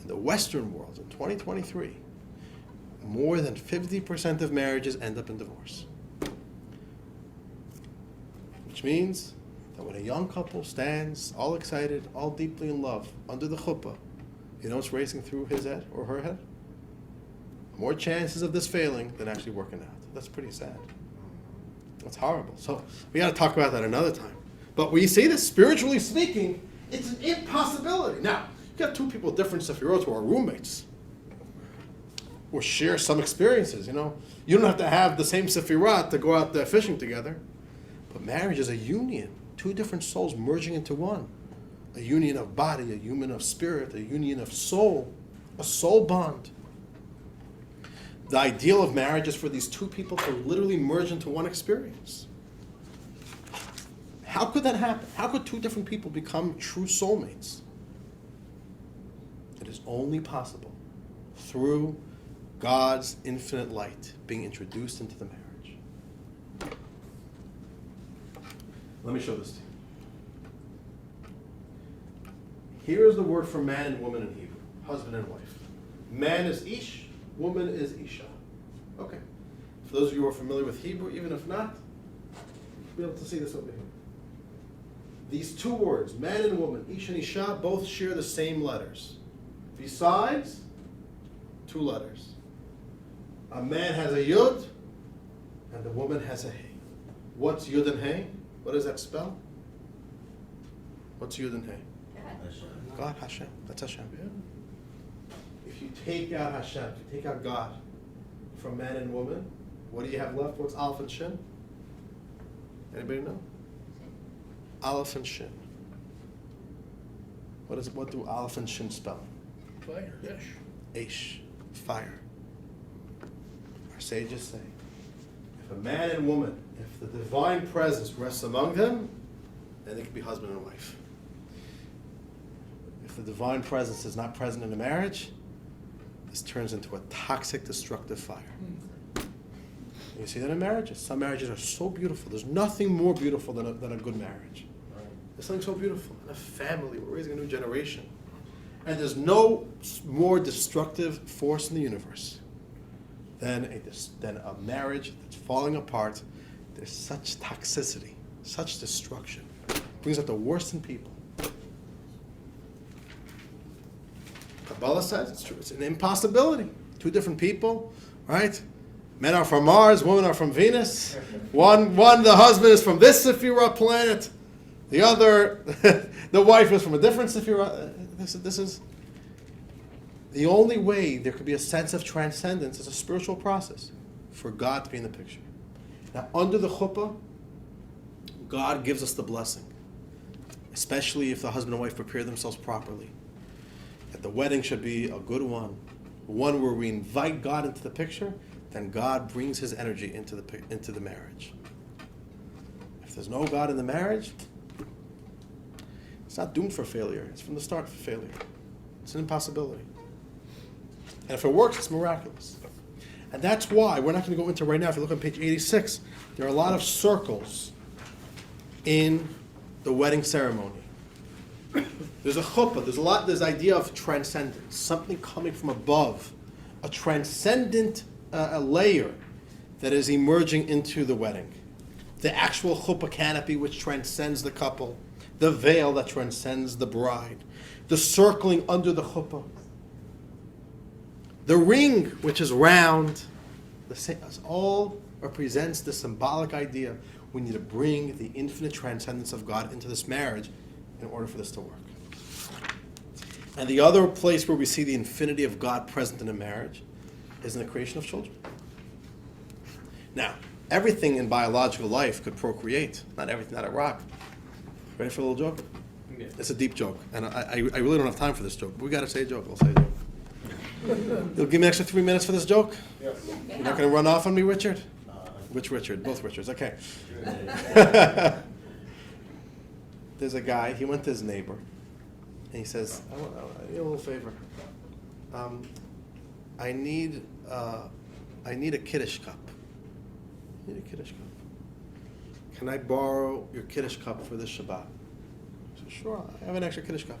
in the Western world, in 2023, more than 50% of marriages end up in divorce. Which means that when a young couple stands all excited, all deeply in love, under the chuppah, you know what's racing through his head or her head? More chances of this failing than actually working out. That's pretty sad. That's horrible. So we got to talk about that another time. But we see this, spiritually speaking, it's an impossibility. Now, you have two people with different Sefirot who are roommates, or share some experiences, You don't have to have the same Sefirah to go out there fishing together. But marriage is a union. Two different souls merging into one. A union of body, a union of spirit, a union of soul, a soul bond. The ideal of marriage is for these two people to literally merge into one experience. How could that happen? How could two different people become true soulmates? It is only possible through God's infinite light being introduced into the marriage. Let me show this to you. Here is the word for man and woman in Hebrew, husband and wife. Man is ish, woman is isha. Okay. For those of you who are familiar with Hebrew, even if not, you'll be able to see this over here. These two words, man and woman, ish and isha, both share the same letters. Besides, two letters. A man has a yud, and the woman has a hey. What's yud and hey? What does that spell? What's yud and hey? God, Hashem. That's Hashem. If you take out Hashem, if you take out God from man and woman, what do you have left? What's Aleph and Shin? Anybody know? Aleph and Shin. What do Aleph and Shin spell? Fire, Esh. Aish, fire. Our sages say, if a man and woman, if the divine presence rests among them, then they can be husband and wife. If the divine presence is not present in a marriage, this turns into a toxic, destructive fire. You see that in marriages. Some marriages are so beautiful. There's nothing more beautiful than a good marriage. There's something so beautiful. In a family, we're raising a new generation. And there's no more destructive force in the universe than a marriage that's falling apart. There's such toxicity, such destruction. It brings out the worst in people. Kabbalah says it's true. It's an impossibility. Two different people, right? Men are from Mars, women are from Venus. One, the husband is from this Sephirah planet. The other, the wife is from a different Sephirah. This is the only way there could be a sense of transcendence is a spiritual process for God to be in the picture. Now, under the chuppah, God gives us the blessing, especially if the husband and wife prepare themselves properly. That the wedding should be a good one where we invite God into the picture, then God brings His energy into the marriage. If there's no God in the marriage, it's not doomed for failure. It's from the start for failure. It's an impossibility. And if it works, it's miraculous. And that's why, we're not going to go into it right now, if you look on page 86, there are a lot of circles in the wedding ceremony. There's a chuppah, there's idea of transcendence, something coming from above, a transcendent a layer that is emerging into the wedding. The actual chuppah canopy which transcends the couple, the veil that transcends the bride, the circling under the chuppah, the ring which is round, all represents the symbolic idea we need to bring the infinite transcendence of God into this marriage in order for this to work. And the other place where we see the infinity of God present in a marriage is in the creation of children. Now, everything in biological life could procreate. Not everything, not a rock. Ready for a little joke? Yeah. It's a deep joke, and I really don't have time for this joke, but we got to say a joke. I'll say a joke. You'll give me an extra 3 minutes for this joke? Yes. You're not going to run off on me, Richard? Which Richard? Both Richards. Okay. There's a guy, he went to his neighbor, and he says, I need a little favor. I need a Kiddush cup. I need a Kiddush cup. Can I borrow your Kiddush cup for this Shabbat? He said, sure, I have an extra Kiddush cup.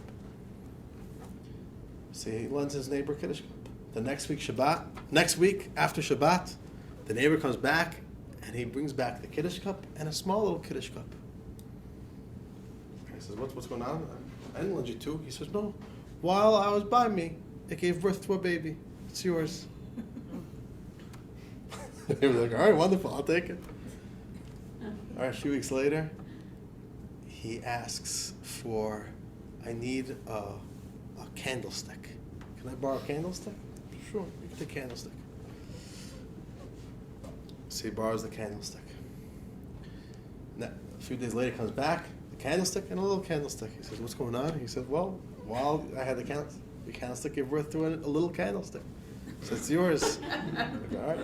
See, he lends his neighbor a Kiddush cup. The next week after Shabbat, the neighbor comes back and he brings back the Kiddush cup and a small little Kiddush cup. He says, what's going on? I didn't lend you two. He says, no. While I was by me, it gave birth to a baby. It's yours. They were like, all right, wonderful, I'll take it. All right, a few weeks later, he asks for, I need a candlestick. Can I borrow a candlestick? Sure, you can take a candlestick. So he borrows the candlestick. Now, a few days later, he comes back, the candlestick and a little candlestick. He says, what's going on? He said, well, while I had the candlestick gave birth to a little candlestick. So it's yours. Like, all right.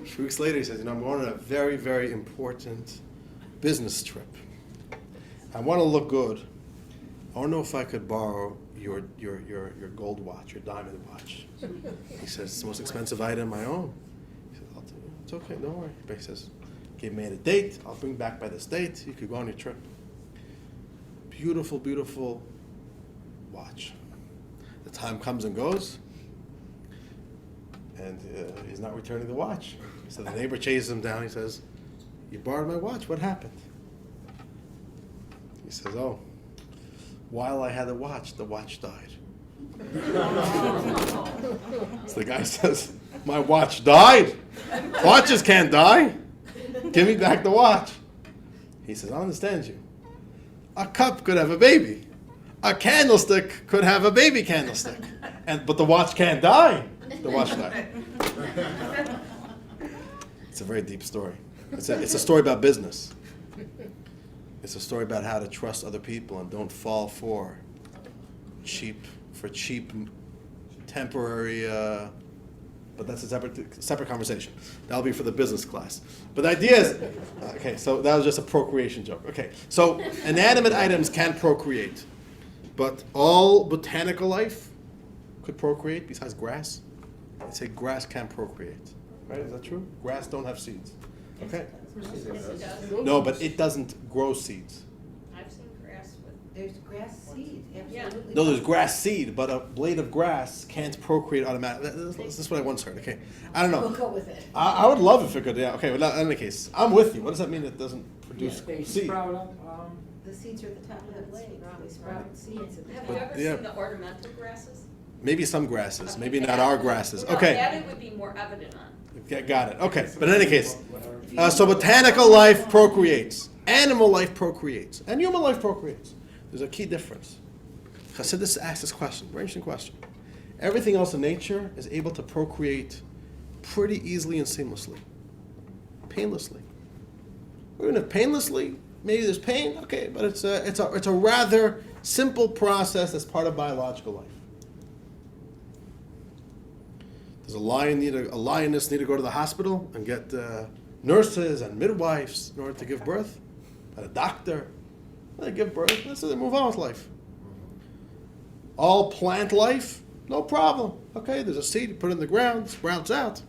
A few weeks later, he says, I'm going on a very, very important business trip. I want to look good. I don't know if I could borrow your gold watch, your diamond watch. He says, it's the most expensive item I own. He says, I'll tell you, it's okay, don't worry. But he says, give me a date, I'll bring back by this date, you could go on your trip. Beautiful, beautiful watch. The time comes and goes, and he's not returning the watch. So the neighbor chases him down, he says, you borrowed my watch, what happened? He says, oh, while I had the watch died. So the guy says, my watch died? Watches can't die. Give me back the watch. He says, I understand you. A cup could have a baby. A candlestick could have a baby candlestick. But the watch can't die. The watch died. It's a very deep story. It's a story about business. It's a story about how to trust other people and don't fall for cheap, temporary, but that's a separate conversation. That'll be for the business class. But the idea is, okay, so that was just a procreation joke. Okay, so inanimate items can procreate, but all botanical life could procreate besides grass. They say grass can't procreate. Right, is that true? Grass don't have seeds. Okay. Yes, it does. No, but it doesn't grow seeds. I've seen grass with There's grass seed, absolutely. No, there's grass seed, but a blade of grass can't procreate automatically. This is what I once heard. Okay, I don't know. We'll go with it. I would love if it could. Yeah. Okay. But in any case, I'm with you. What does that mean? It doesn't produce They seed. sprout up, The seeds are at the top of the blade, they sprout seeds at the Have top. you ever Yeah. seen the ornamental grasses? Maybe some grasses. Maybe Okay, not that- our grasses. no, Okay. that it would be more evident on. Got it. Okay. But in any case, so botanical life procreates, animal life procreates, and human life procreates. There's a key difference. Chassidus asked this question, very interesting question. Everything else in nature is able to procreate pretty easily and seamlessly, painlessly. Even if painlessly, maybe there's pain, okay, but it's a rather simple process that's part of biological life. Does a lioness need to go to the hospital and get nurses and midwives in order to give birth? And a doctor? They give birth, so they move on with life. All plant life, no problem. Okay, there's a seed, you put it in the ground, sprouts out.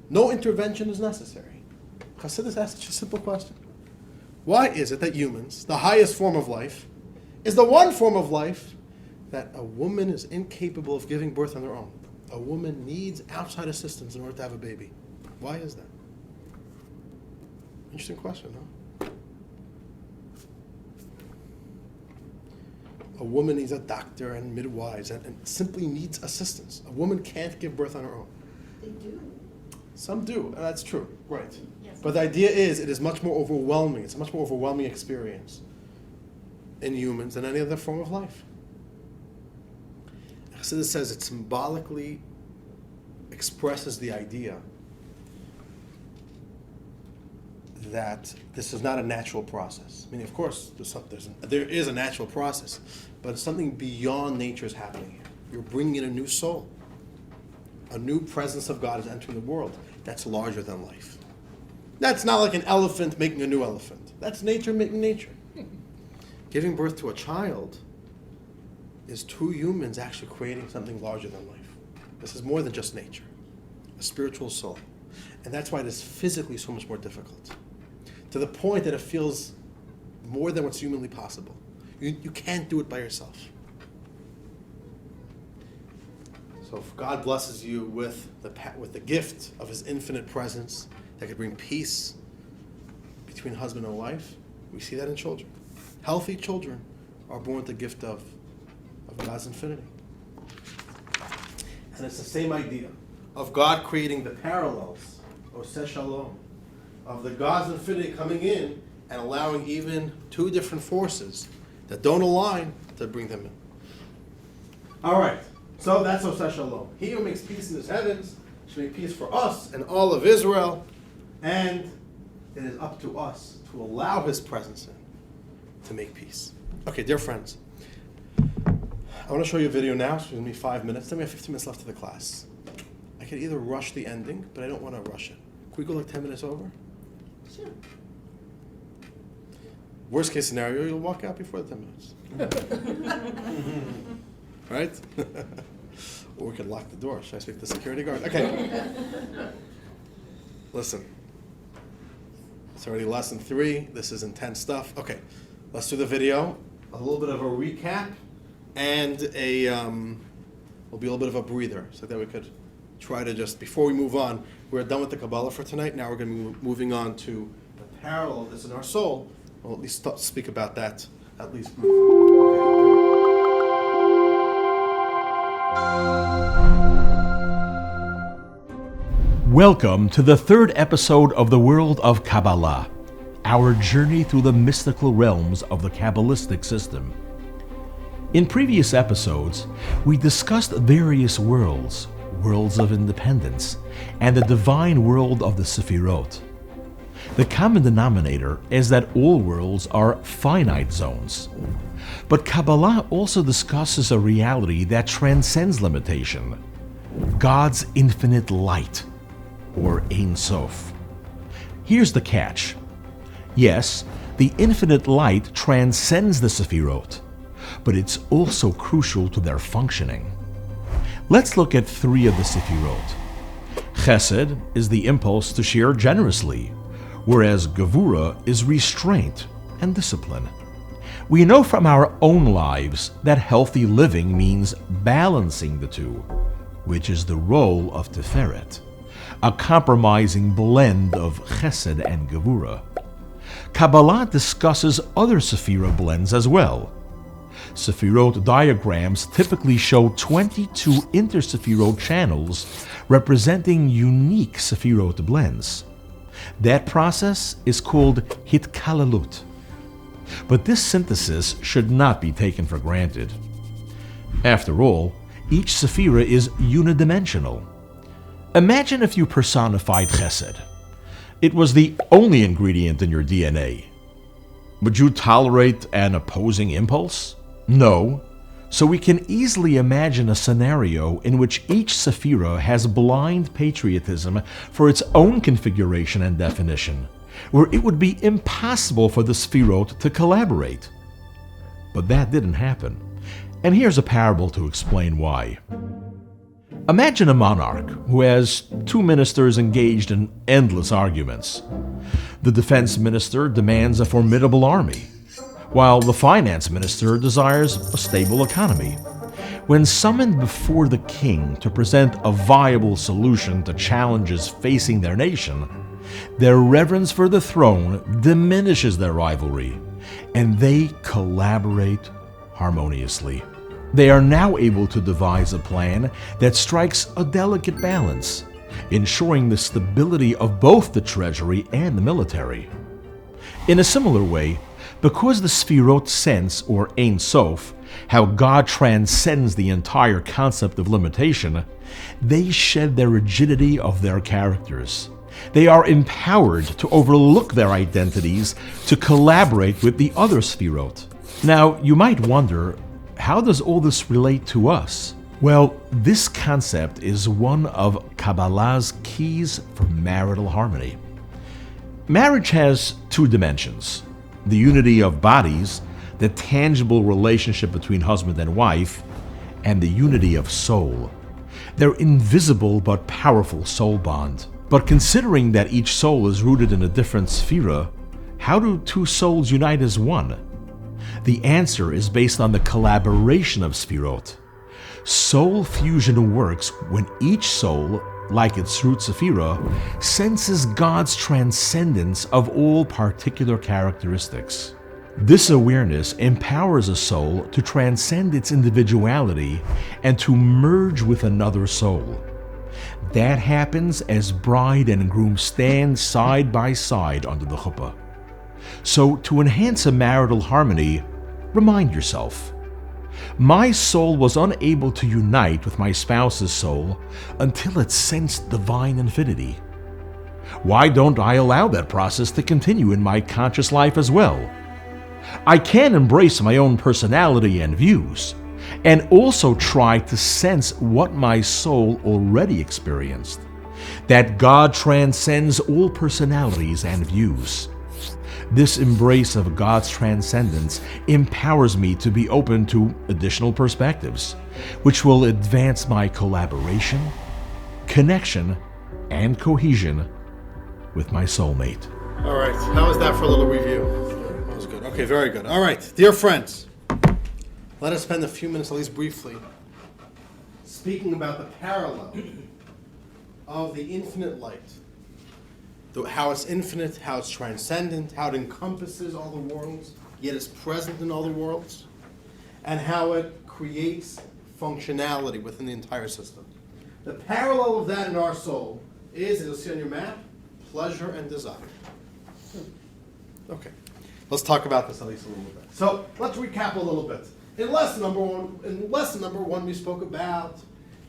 No intervention is necessary. Chassidus asked such a simple question. Why is it that humans, the highest form of life, is the one form of life that a woman is incapable of giving birth on their own? A woman needs outside assistance in order to have a baby. Why is that? Interesting question, huh? A woman needs a doctor and midwives and simply needs assistance. A woman can't give birth on her own. They do. Some do, and that's true, right. But the idea is it is much more overwhelming. It's a much more overwhelming experience in humans than any other form of life. So this says it symbolically expresses the idea that this is not a natural process. I mean, of course, there is a natural process, but something beyond nature is happening here. You're bringing in a new soul. A new presence of God is entering the world that's larger than life. That's not like an elephant making a new elephant. That's nature making nature. Giving birth to a child is two humans actually creating something larger than life. This is more than just nature, a spiritual soul. And that's why it is physically so much more difficult, to the point that it feels more than what's humanly possible. You can't do it by yourself. So if God blesses you with the gift of His infinite presence that could bring peace between husband and wife, we see that in children. Healthy children are born with the gift of God's infinity. And it's the same idea of God creating the parallels, Oseh Shalom, of the God's infinity coming in and allowing even two different forces that don't align to bring them in. All right, so that's Oseh Shalom. He who makes peace in His heavens should make peace for us and all of Israel, and it is up to us to allow His presence in to make peace. Okay, dear friends, I want to show you a video now. It's going to be 5 minutes. Then we have 15 minutes left of the class. I could either rush the ending, but I don't want to rush it. Can we go like 10 minutes over? Sure. Worst case scenario, you'll walk out before the 10 minutes. Right? Or we could lock the door. Should I speak to the security guard? Okay. Listen. It's already lesson 3. This is intense stuff. Okay. Let's do the video. A little bit of a recap. And will be a little bit of a breather, so that we could try to just, before we move on, we're done with the Kabbalah for tonight. Now we're going to be moving on to the parallel of this in our soul. We'll at least speak about that, at least briefly. Welcome to the third episode of the World of Kabbalah, our journey through the mystical realms of the Kabbalistic system. In previous episodes, we discussed various worlds of independence, and the divine world of the Sefirot. The common denominator is that all worlds are finite zones. But Kabbalah also discusses a reality that transcends limitation, God's infinite light, or Ein Sof. Here's the catch. Yes, the infinite light transcends the Sefirot, but it's also crucial to their functioning. Let's look at 3 of the Sefirot. Chesed is the impulse to share generously, whereas Gevura is restraint and discipline. We know from our own lives that healthy living means balancing the two, which is the role of Tiferet, a compromising blend of Chesed and Gevurah. Kabbalah discusses other Sephirah blends as well. Sephirot diagrams typically show 22 inter-Sephirot channels representing unique Sephirot blends. That process is called Hitkalalut. But this synthesis should not be taken for granted. After all, each Sephirah is unidimensional. Imagine if you personified Chesed. It was the only ingredient in your DNA. Would you tolerate an opposing impulse? No. So we can easily imagine a scenario in which each Sephirah has blind patriotism for its own configuration and definition, where it would be impossible for the Sephirot to collaborate. But that didn't happen. And here's a parable to explain why. Imagine a monarch who has two ministers engaged in endless arguments. The defense minister demands a formidable army, while the finance minister desires a stable economy. When summoned before the king to present a viable solution to challenges facing their nation, their reverence for the throne diminishes their rivalry, and they collaborate harmoniously. They are now able to devise a plan that strikes a delicate balance, ensuring the stability of both the treasury and the military. In a similar way, because the Sfirot sense, or Ein Sof, how God transcends the entire concept of limitation, they shed their rigidity of their characters. They are empowered to overlook their identities to collaborate with the other Sfirot. Now, you might wonder, how does all this relate to us? Well, this concept is one of Kabbalah's keys for marital harmony. Marriage has two dimensions: the unity of bodies, the tangible relationship between husband and wife, and the unity of soul, their invisible but powerful soul bond. But considering that each soul is rooted in a different Sephirah, how do two souls unite as one? The answer is based on the collaboration of Sfirot. Soul fusion works when each soul, like its root Sephirah, senses God's transcendence of all particular characteristics. This awareness empowers a soul to transcend its individuality and to merge with another soul. That happens as bride and groom stand side by side under the chuppah. So, to enhance a marital harmony, remind yourself, my soul was unable to unite with my spouse's soul until it sensed divine infinity. Why don't I allow that process to continue in my conscious life as well? I can embrace my own personality and views, and also try to sense what my soul already experienced, that God transcends all personalities and views. This embrace of God's transcendence empowers me to be open to additional perspectives, which will advance my collaboration, connection, and cohesion with my soulmate. All right, how was that for a little review? That was good. Okay, very good. All right, dear friends, let us spend a few minutes, at least briefly, speaking about the parallel of the infinite light. How it's infinite, how it's transcendent, how it encompasses all the worlds, yet is present in all the worlds, and how it creates functionality within the entire system. The parallel of that in our soul is, as you'll see on your map, pleasure and desire. Okay, let's talk about this at least a little bit. So let's recap a little bit. In lesson number one, we spoke about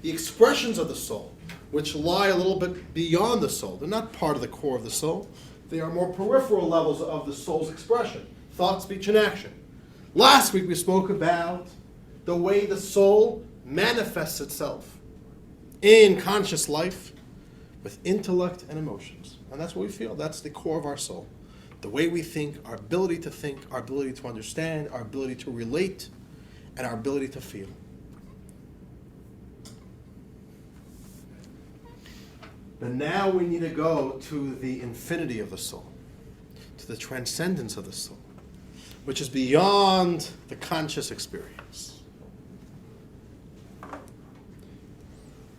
the expressions of the soul, which lie a little bit beyond the soul. They're not part of the core of the soul. They are more peripheral levels of the soul's expression: thought, speech, and action. Last week we spoke about the way the soul manifests itself in conscious life with intellect and emotions. And that's what we feel. That's the core of our soul. The way we think, our ability to understand, our ability to relate, and our ability to feel. But now we need to go to the infinity of the soul, to the transcendence of the soul. which is beyond the conscious experience.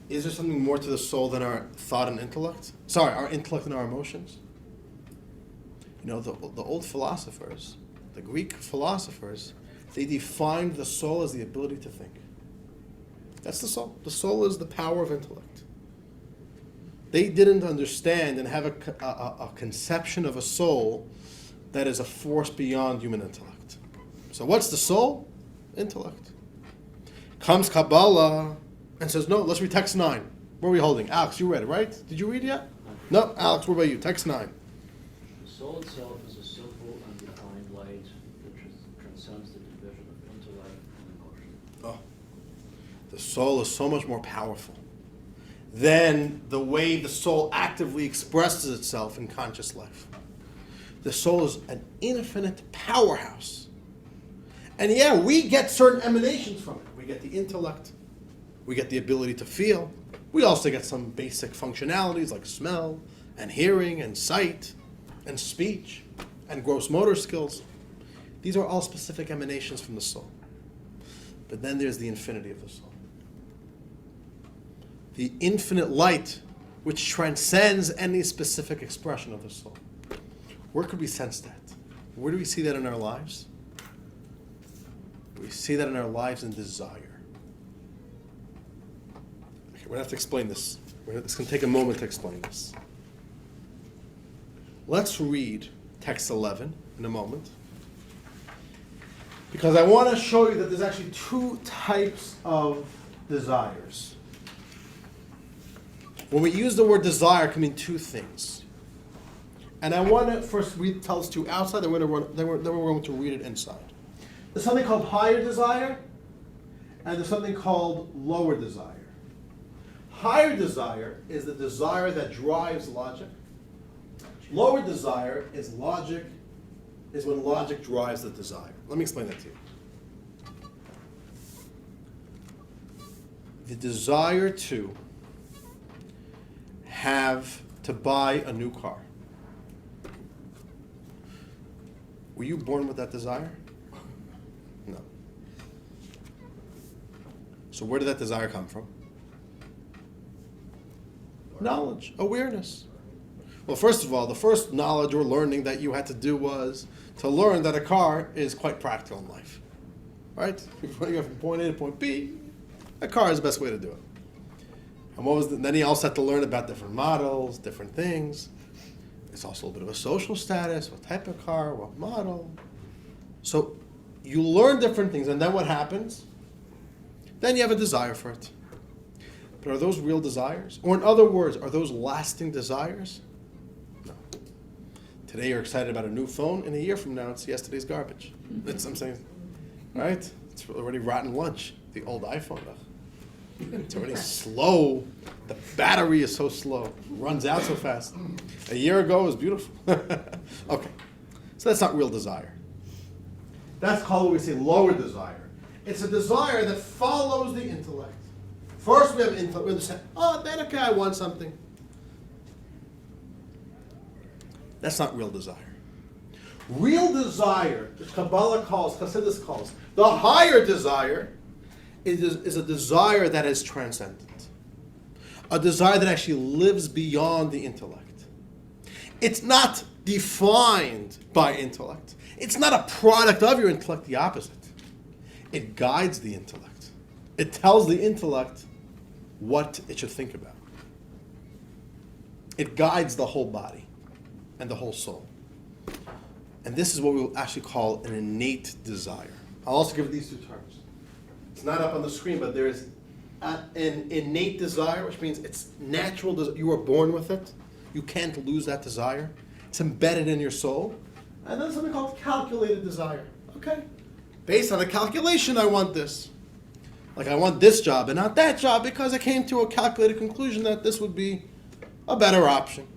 Is there something more to the soul than our thought and intellect? Sorry, our intellect and our emotions? You know, the old philosophers, the Greek philosophers, they defined the soul as the ability to think. That's the soul. The soul is the power of intellect. They didn't understand and have a conception of a soul that is a force beyond human intellect. So what's the soul? Intellect. Comes Kabbalah and says, no, let's read text 9. Where are we holding? Alex, you read it, right? Did you read it yet? No, Alex, what about you? Text 9. The soul itself is a simple, undefined light that transcends the division of intellect and emotion. Oh, the soul is so much more powerful than the way the soul actively expresses itself in conscious life. The soul is an infinite powerhouse. And yeah, we get certain emanations from it. We get the intellect. We get the ability to feel. We also get some basic functionalities like smell and hearing and sight and speech and gross motor skills. These are all specific emanations from the soul. But then there's the infinity of the soul. The infinite light which transcends any specific expression of the soul. Where could we sense that? Where do we see that in our lives? We see that in our lives in desire. Okay, we're going to have to explain this. It's going to take a moment to explain this. Let's read text 11 in a moment. Because I want to show you that there's actually two types of desires. When we use the word desire, it can mean two things. And I want to first tell us two outside, then we're going to read it inside. There's something called higher desire, and there's something called lower desire. Higher desire is the desire that drives logic. Lower desire is when logic drives the desire. Let me explain that to you. The desire to buy a new car. Were you born with that desire? No. So where did that desire come from? Knowledge, awareness. Well, first of all, the first knowledge or learning that you had to do was to learn that a car is quite practical in life. Right? Before you go from point A to point B, a car is the best way to do it. And then he also had to learn about different models, different things. It's also a little bit of a social status, what type of car, what model. So you learn different things, and then what happens? Then you have a desire for it. But are those real desires? Or in other words, are those lasting desires? No. Today you're excited about a new phone, and a year from now it's yesterday's garbage. That's what I'm saying. Right? It's already rotten lunch, the old iPhone. It's already slow. The battery is so slow. It runs out so fast. A year ago it was beautiful. Okay. So that's not real desire. That's called what we say lower desire. It's a desire that follows the intellect. First we have intellect. We understand, then okay, I want something. That's not real desire. Real desire, the Kabbalah calls, Hasidus calls, the higher desire is a desire that is transcendent. A desire that actually lives beyond the intellect. It's not defined by intellect. It's not a product of your intellect, the opposite. It guides the intellect. It tells the intellect what it should think about. It guides the whole body and the whole soul. And this is what we will actually call an innate desire. I'll also give these two terms. It's not up on the screen, but there is an innate desire, which means it's natural. You are born with it. You can't lose that desire. It's embedded in your soul. And then something called calculated desire. Okay. Based on a calculation, I want this. Like I want this job and not that job because I came to a calculated conclusion that this would be a better option.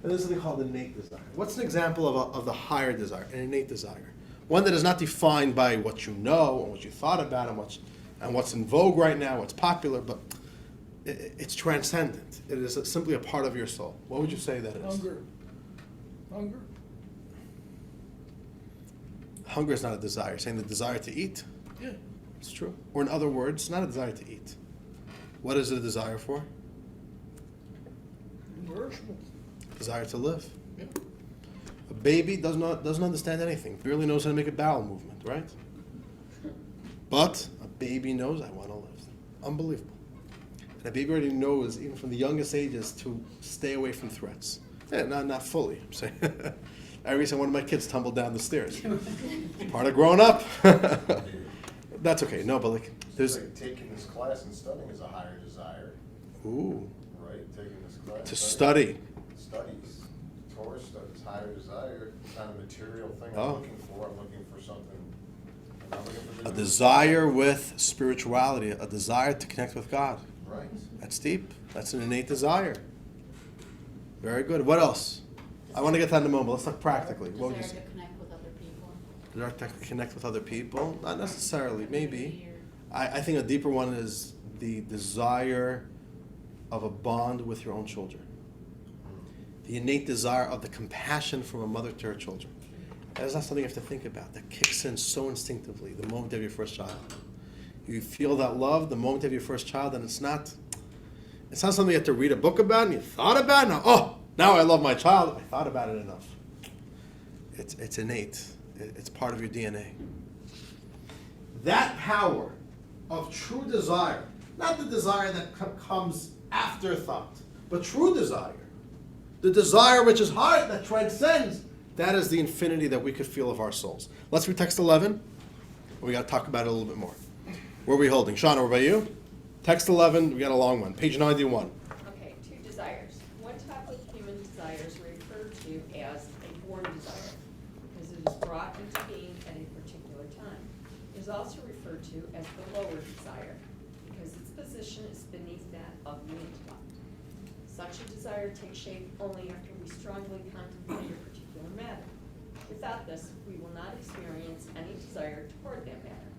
And there's something called innate desire. What's an example of the higher desire, an innate desire? One that is not defined by what you know or what you thought about and what's in vogue right now, what's popular, but it's transcendent. It is simply a part of your soul. What would you say that is? Hunger. Hunger is not a desire. Saying the desire to eat? Yeah, it's true. Or in other words, not a desire to eat. What is it a desire for? Nourishment. Desire to live. Yeah. A baby doesn't understand anything. Barely knows how to make a bowel movement, right? But a baby knows, I want to live. Unbelievable. And a baby already knows, even from the youngest ages, to stay away from threats. Yeah, not fully, I'm saying. I recently, one of my kids tumbled down the stairs. Part of growing up. That's okay. No, but like, there's... Like taking this class and studying is a higher desire. Ooh. Right, taking this class. To study. Studies. Torah studies, higher desire. It's not a material thing Oh. I'm looking for. I'm looking for something. I'm not looking for A the desire with spirituality. A desire to connect with God. Right. That's deep. That's an innate desire. Very good. What else? I want to get to that in a moment. Let's talk practically. What would you say? Desire to connect with other people. Desire to connect with other people? Not necessarily. Maybe. I think a deeper one is the desire of a bond with your own children. The innate desire of the compassion from a mother to her children. That's not something you have to think about. That kicks in so instinctively the moment you have your first child. You feel that love the moment you have your first child, and it's not something you have to read a book about and you thought about it. Now I love my child. I thought about it enough. It's innate. It's part of your DNA. That power of true desire, not the desire that comes after thought, but true desire, the desire which is heart, that transcends, that is the infinity that we could feel of our souls. Let's read text 11. We got to talk about it a little bit more. Where are we holding? Shauna, what about you? Text 11, we got a long one. Page 91. Okay, two desires. One type of human desire is referred to as a born desire because it is brought into being at a particular time. It is also referred to as the lower desire because its position is beneath that of the intellect. Such a desire takes shape only after we strongly contemplate a particular matter. Without this, we will not experience any desire toward that matter.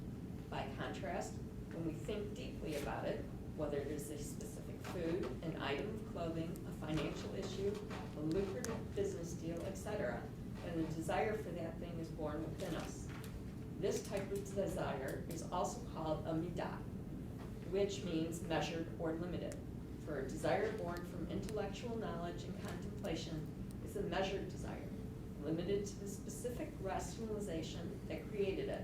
By contrast, when we think deeply about it, whether it is a specific food, an item of clothing, a financial issue, a lucrative business deal, etc., then the desire for that thing is born within us. This type of desire is also called a midah, which means measured or limited. For a desire born from intellectual knowledge and contemplation is a measured desire, limited to the specific rationalization that created it.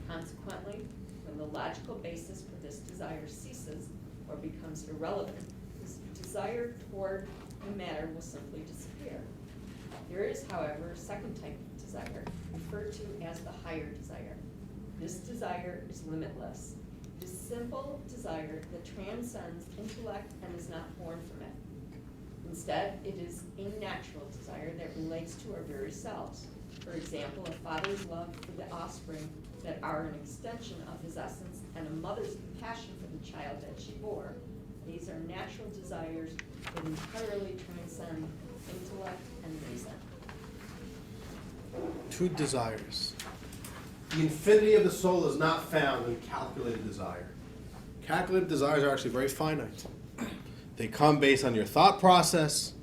Consequently, when the logical basis for this desire ceases or becomes irrelevant, this desire toward the matter will simply disappear. There is, however, a second type of desire, referred to as the higher desire. This desire is limitless. It is simple desire that transcends intellect and is not born from it. Instead, it is a natural desire that relates to our very selves. For example, a father's love for the offspring that are an extension of his essence and a mother's compassion for the child that she bore. These are natural desires that entirely transcend intellect and reason. Two desires. The infinity of the soul is not found in calculated desire. Calculated desires are actually very finite. They come based on your thought process.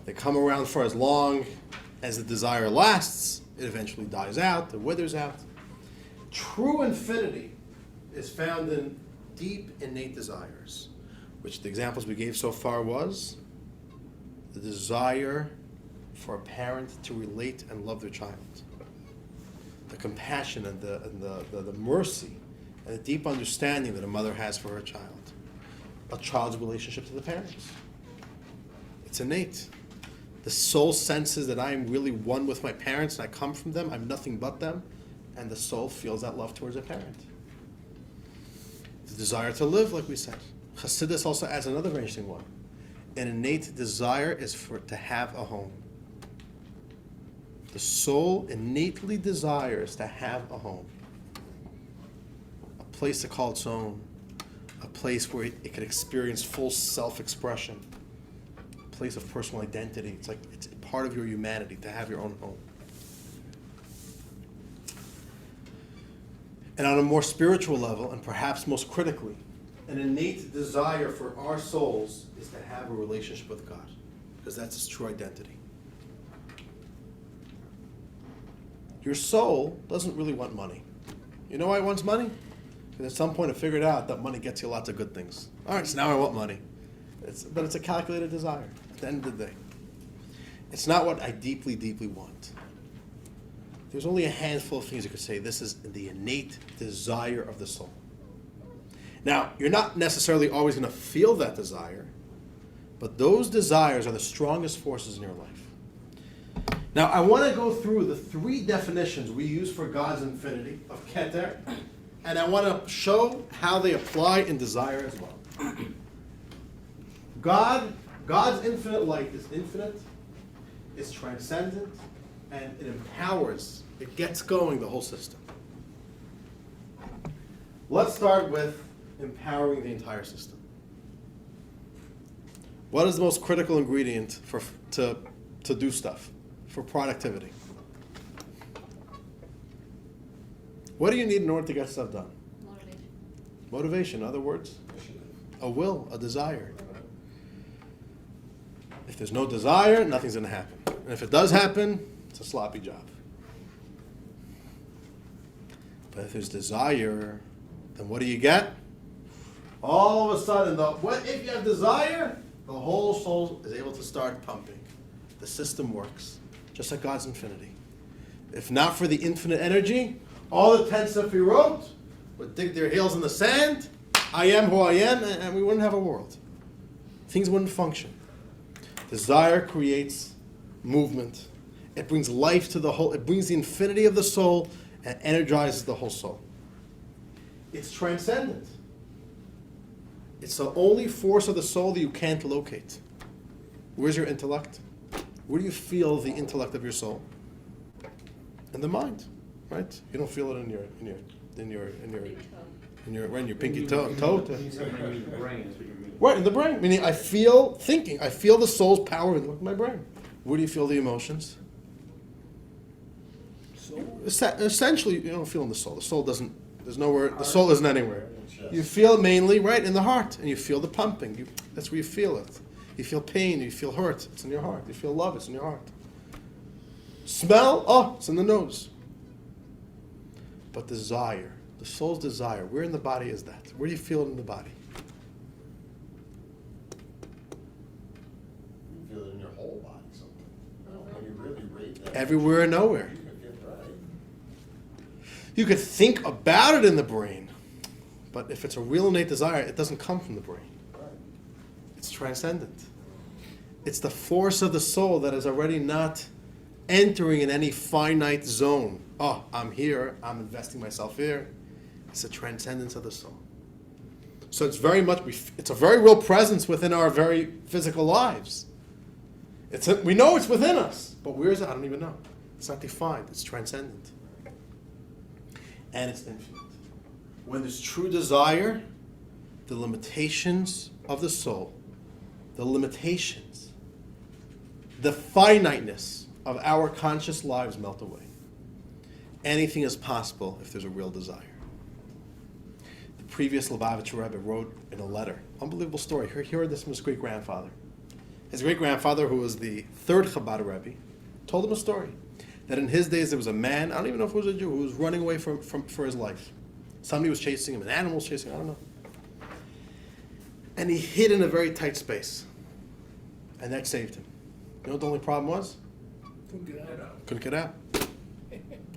They come around for as long as the desire lasts. It eventually dies out, it withers out. True infinity is found in deep innate desires, which the examples we gave so far was the desire for a parent to relate and love their child, the compassion and the mercy and the deep understanding that a mother has for her child, a child's relationship to the parents. It's innate. The soul senses that I am really one with my parents and I come from them, I'm nothing but them, and the soul feels that love towards a parent. The desire to live, like we said. Chassidus also adds another very interesting one. An innate desire is to have a home. The soul innately desires to have a home. A place to call its own. A place where it can experience full self-expression. A place of personal identity. It's like it's part of your humanity to have your own home. And on a more spiritual level, and perhaps most critically, an innate desire for our souls is to have a relationship with God, because that's its true identity. Your soul doesn't really want money. You know why it wants money? Because at some point it figured out that money gets you lots of good things. All right, so now I want money. But it's a calculated desire at the end of the day. It's not what I deeply, deeply want. There's only a handful of things you could say this is the innate desire of the soul. Now, you're not necessarily always going to feel that desire, but those desires are the strongest forces in your life. Now, I want to go through the 3 definitions we use for God's infinity of Keter, and I want to show how they apply in desire as well. God's infinite light is infinite, it's transcendent, and it empowers, it gets going the whole system. Let's start with empowering the entire system. What is the most critical ingredient to do stuff, for productivity? What do you need in order to get stuff done? Motivation, in other words, a will, a desire. If there's no desire, nothing's going to happen. And if it does happen, it's a sloppy job. But if there's desire, then what do you get? All of a sudden, if you have desire, the whole soul is able to start pumping. The system works, just like God's infinity. If not for the infinite energy, all the 10 Sefirot would dig their heels in the sand. I am who I am, and we wouldn't have a world. Things wouldn't function. Desire creates movement. It brings life to the whole. It brings the infinity of the soul and energizes the whole soul. It's transcendent. It's the only force of the soul that you can't locate. Where's your intellect? Where do you feel the intellect of your soul? In the mind, right? You don't feel it in your pinky toe. Right, in the brain. Meaning I feel thinking. I feel the soul's power in my brain. Where do you feel the emotions? Essentially, you don't feel in the soul. The soul doesn't, there's nowhere, the soul isn't anywhere. You feel mainly, right, in the heart. And you feel the pumping. That's where you feel it. You feel pain, you feel hurt. It's in your heart. You feel love, it's in your heart. Smell, it's in the nose. But desire, the soul's desire, where in the body is that? Where do you feel it in the body? You feel it in your whole body, something. When you really rate that. Everywhere and nowhere. You could think about it in the brain, but if it's a real innate desire, it doesn't come from the brain. It's transcendent. It's the force of the soul that is already not entering in any finite zone. Oh, I'm here, I'm investing myself here. It's a transcendence of the soul. So it's very much, it's a very real presence within our very physical lives. We know it's within us, but where is it? I don't even know. It's not defined, it's transcendent. And it's infinite. When there's true desire, the limitations of the soul, the finiteness of our conscious lives melt away. Anything is possible if there's a real desire. The previous Lubavitcher Rebbe wrote in a letter, unbelievable story. He heard this from his great-grandfather. His great-grandfather, who was the third Chabad Rebbe, told him a story. That in his days there was a man, I don't even know if it was a Jew, who was running away for his life. Somebody was chasing him, an animal was chasing him, I don't know. And he hid in a very tight space. And that saved him. You know what the only problem was? Couldn't get out.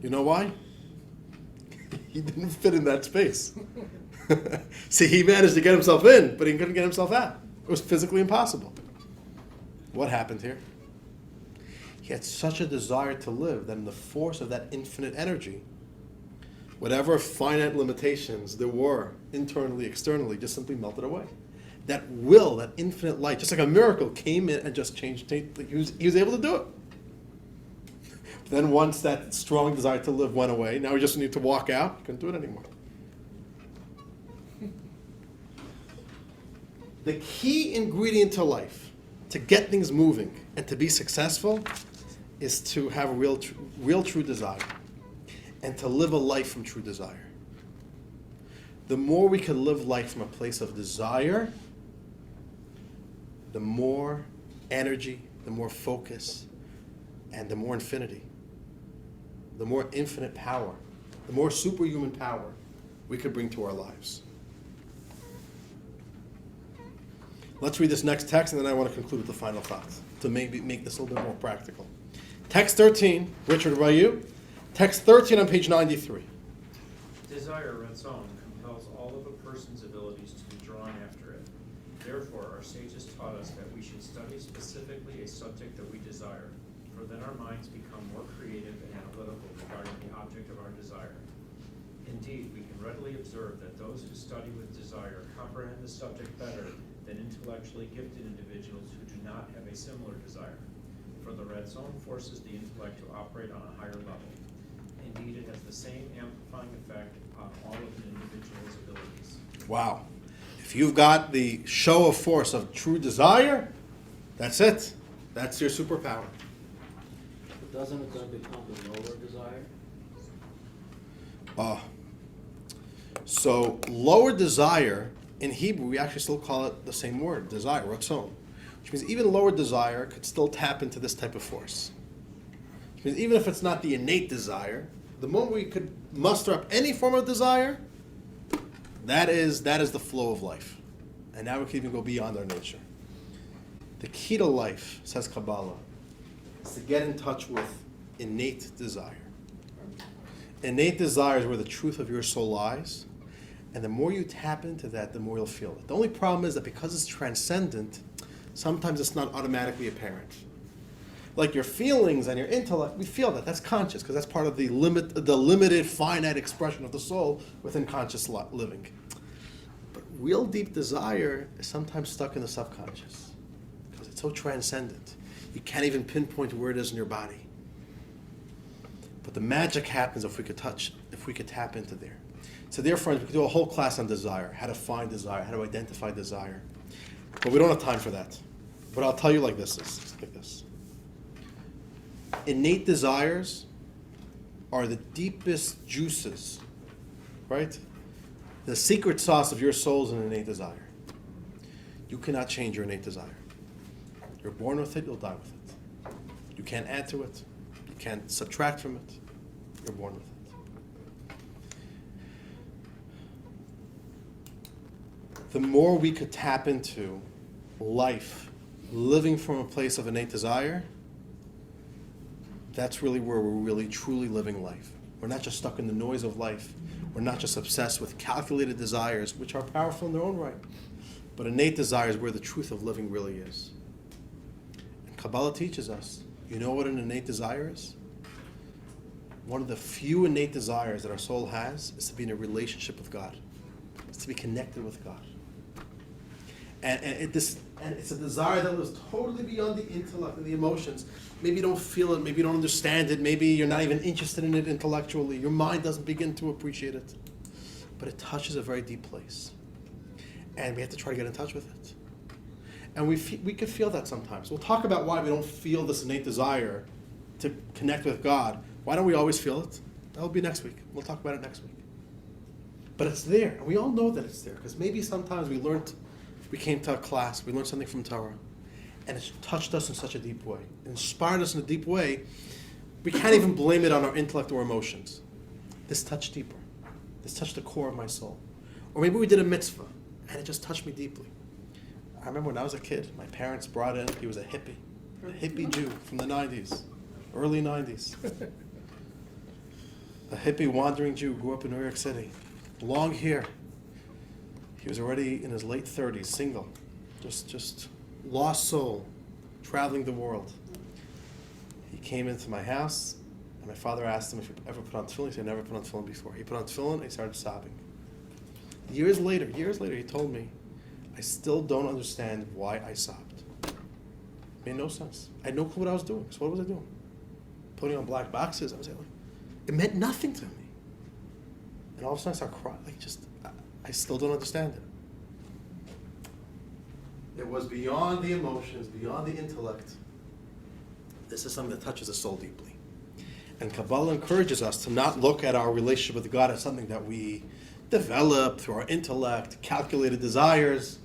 You know why? He didn't fit in that space. See, he managed to get himself in, but he couldn't get himself out. It was physically impossible. What happened here? He had such a desire to live that in the force of that infinite energy, whatever finite limitations there were, internally, externally, just simply melted away. That will, that infinite light, just like a miracle, came in and just changed. He was able to do it. Then once that strong desire to live went away, now he just needed to walk out. Couldn't do it anymore. The key ingredient to life, to get things moving and to be successful, is to have a real true desire and to live a life from true desire. The more we can live life from a place of desire, the more energy, the more focus, and the more infinity. the more infinite power, the more superhuman power we could bring to our lives. Let's read this next text, and then I want to conclude with the final thoughts to maybe make this a little bit more practical. Text 13, Richard, what about you? Text 13 on page 93. Desire of its own compels all of a person's abilities to be drawn after it. Therefore, our sages taught us that we should study specifically a subject that we desire, for then our minds become more creative and analytical regarding the object of our desire. Indeed, we can readily observe that those who study with desire comprehend the subject better than intellectually gifted individuals who do not have a similar desire. For the ratzon forces the intellect to operate on a higher level. Indeed, it has the same amplifying effect on all of an individual's abilities. Wow. If you've got the show of force of true desire, that's it. That's your superpower. But doesn't it then become the lower desire? So lower desire, in Hebrew, we actually still call it the same word, desire, ratzon. Which means even lower desire could still tap into this type of force. Which means even if it's not the innate desire, the moment we could muster up any form of desire, that is the flow of life. And now we can even go beyond our nature. The key to life, says Kabbalah, is to get in touch with innate desire. Innate desire is where the truth of your soul lies. And the more you tap into that, the more you'll feel it. The only problem is that because it's transcendent, sometimes it's not automatically apparent. Like your feelings and your intellect, we feel that. That's conscious, because that's part of the limited, finite expression of the soul within conscious living. But real deep desire is sometimes stuck in the subconscious, because it's so transcendent. You can't even pinpoint where it is in your body. But the magic happens if we could tap into there. So dear friends, we could do a whole class on desire, how to find desire, how to identify desire. But we don't have time for that. But I'll tell you like this. Innate desires are the deepest juices, right? The secret sauce of your soul is an innate desire. You cannot change your innate desire. You're born with it, you'll die with it. You can't add to it. You can't subtract from it. You're born with it. The more we could tap into life, living from a place of innate desire, that's really where we're really truly living life. We're not just stuck in the noise of life. We're not just obsessed with calculated desires, which are powerful in their own right. But innate desire is where the truth of living really is. And Kabbalah teaches us, you know what an innate desire is? One of the few innate desires that our soul has is to be in a relationship with God. It's to be connected with God. And it's a desire that lives totally beyond the intellect and the emotions. Maybe you don't feel it, maybe you don't understand it, maybe you're not even interested in it intellectually. Your mind doesn't begin to appreciate it. But it touches a very deep place. And we have to try to get in touch with it. And we could feel that sometimes. We'll talk about why we don't feel this innate desire to connect with God. Why don't we always feel it? That'll be next week. We'll talk about it next week. But it's there. And we all know that it's there. Because maybe sometimes we came to a class, we learned something from Torah, and it's touched us in such a deep way. It inspired us in a deep way. We can't even blame it on our intellect or emotions. This touched deeper. This touched the core of my soul. Or maybe we did a mitzvah, and it just touched me deeply. I remember when I was a kid, my parents brought in, he was a hippie Jew from the 90s, early 90s. A hippie wandering Jew, grew up in New York City, long hair. He was already in his late 30s, single, just lost soul, traveling the world. He came into my house, and my father asked him if he ever put on tefillin. He said, never put on tefillin before. He put on tefillin, and he started sobbing. Years later, he told me, I still don't understand why I sobbed. It made no sense. I had no clue what I was doing. So what was I doing? Putting on black boxes? It meant nothing to me. And all of a sudden I started crying, I still don't understand it. It was beyond the emotions, beyond the intellect. This is something that touches the soul deeply. And Kabbalah encourages us to not look at our relationship with God as something that we develop through our intellect, calculated desires,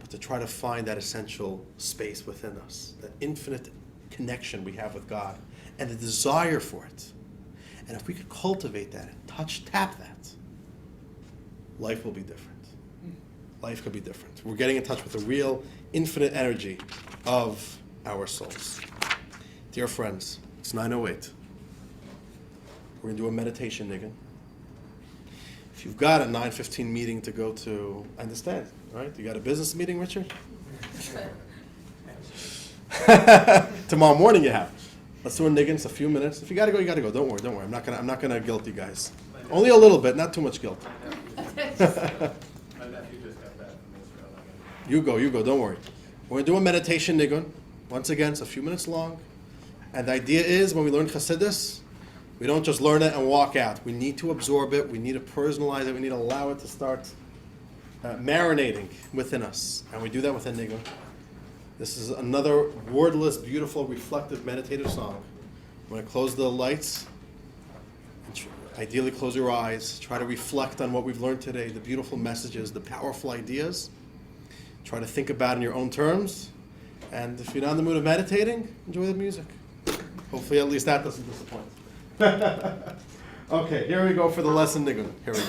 but to try to find that essential space within us, that infinite connection we have with God, and the desire for it. And if we could cultivate that and tap that, life will be different. Life could be different. We're getting in touch with the real infinite energy of our souls. Dear friends, it's 9:08. We're going to do a meditation, Niggin. If you've got a 9:15 meeting to go to, I understand, right? You got a business meeting, Richard? Tomorrow morning you have. Let's do a Niggin. It's a few minutes. If you got to go, you got to go. Don't worry. I'm not gonna guilt you guys. Only a little bit, not too much guilt. My nephew just got back from Israel. You go, don't worry. We're going to do a meditation, Nigun. Once again, it's a few minutes long. And the idea is, when we learn Chassidus, we don't just learn it and walk out. We need to absorb it. We need to personalize it. We need to allow it to start marinating within us. And we do that within Nigun. This is another wordless, beautiful, reflective, meditative song. I'm going to close the lights. Ideally, close your eyes. Try to reflect on what we've learned today, the beautiful messages, the powerful ideas. Try to think about it in your own terms. And if you're not in the mood of meditating, enjoy the music. Hopefully, at least that doesn't disappoint. Okay, here we go for the lesson, Nigun. Here we go.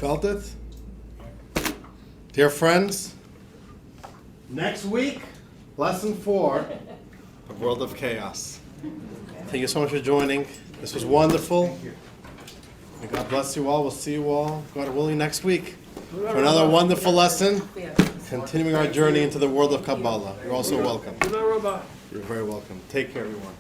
Felt it? Dear friends, next week, lesson 4, the world of chaos. Thank you so much for joining. This was wonderful. May God bless you all. We'll see you all, God willing, next week for another wonderful lesson, continuing our journey into the world of Kabbalah. You're also welcome. You're very welcome. Take care, everyone.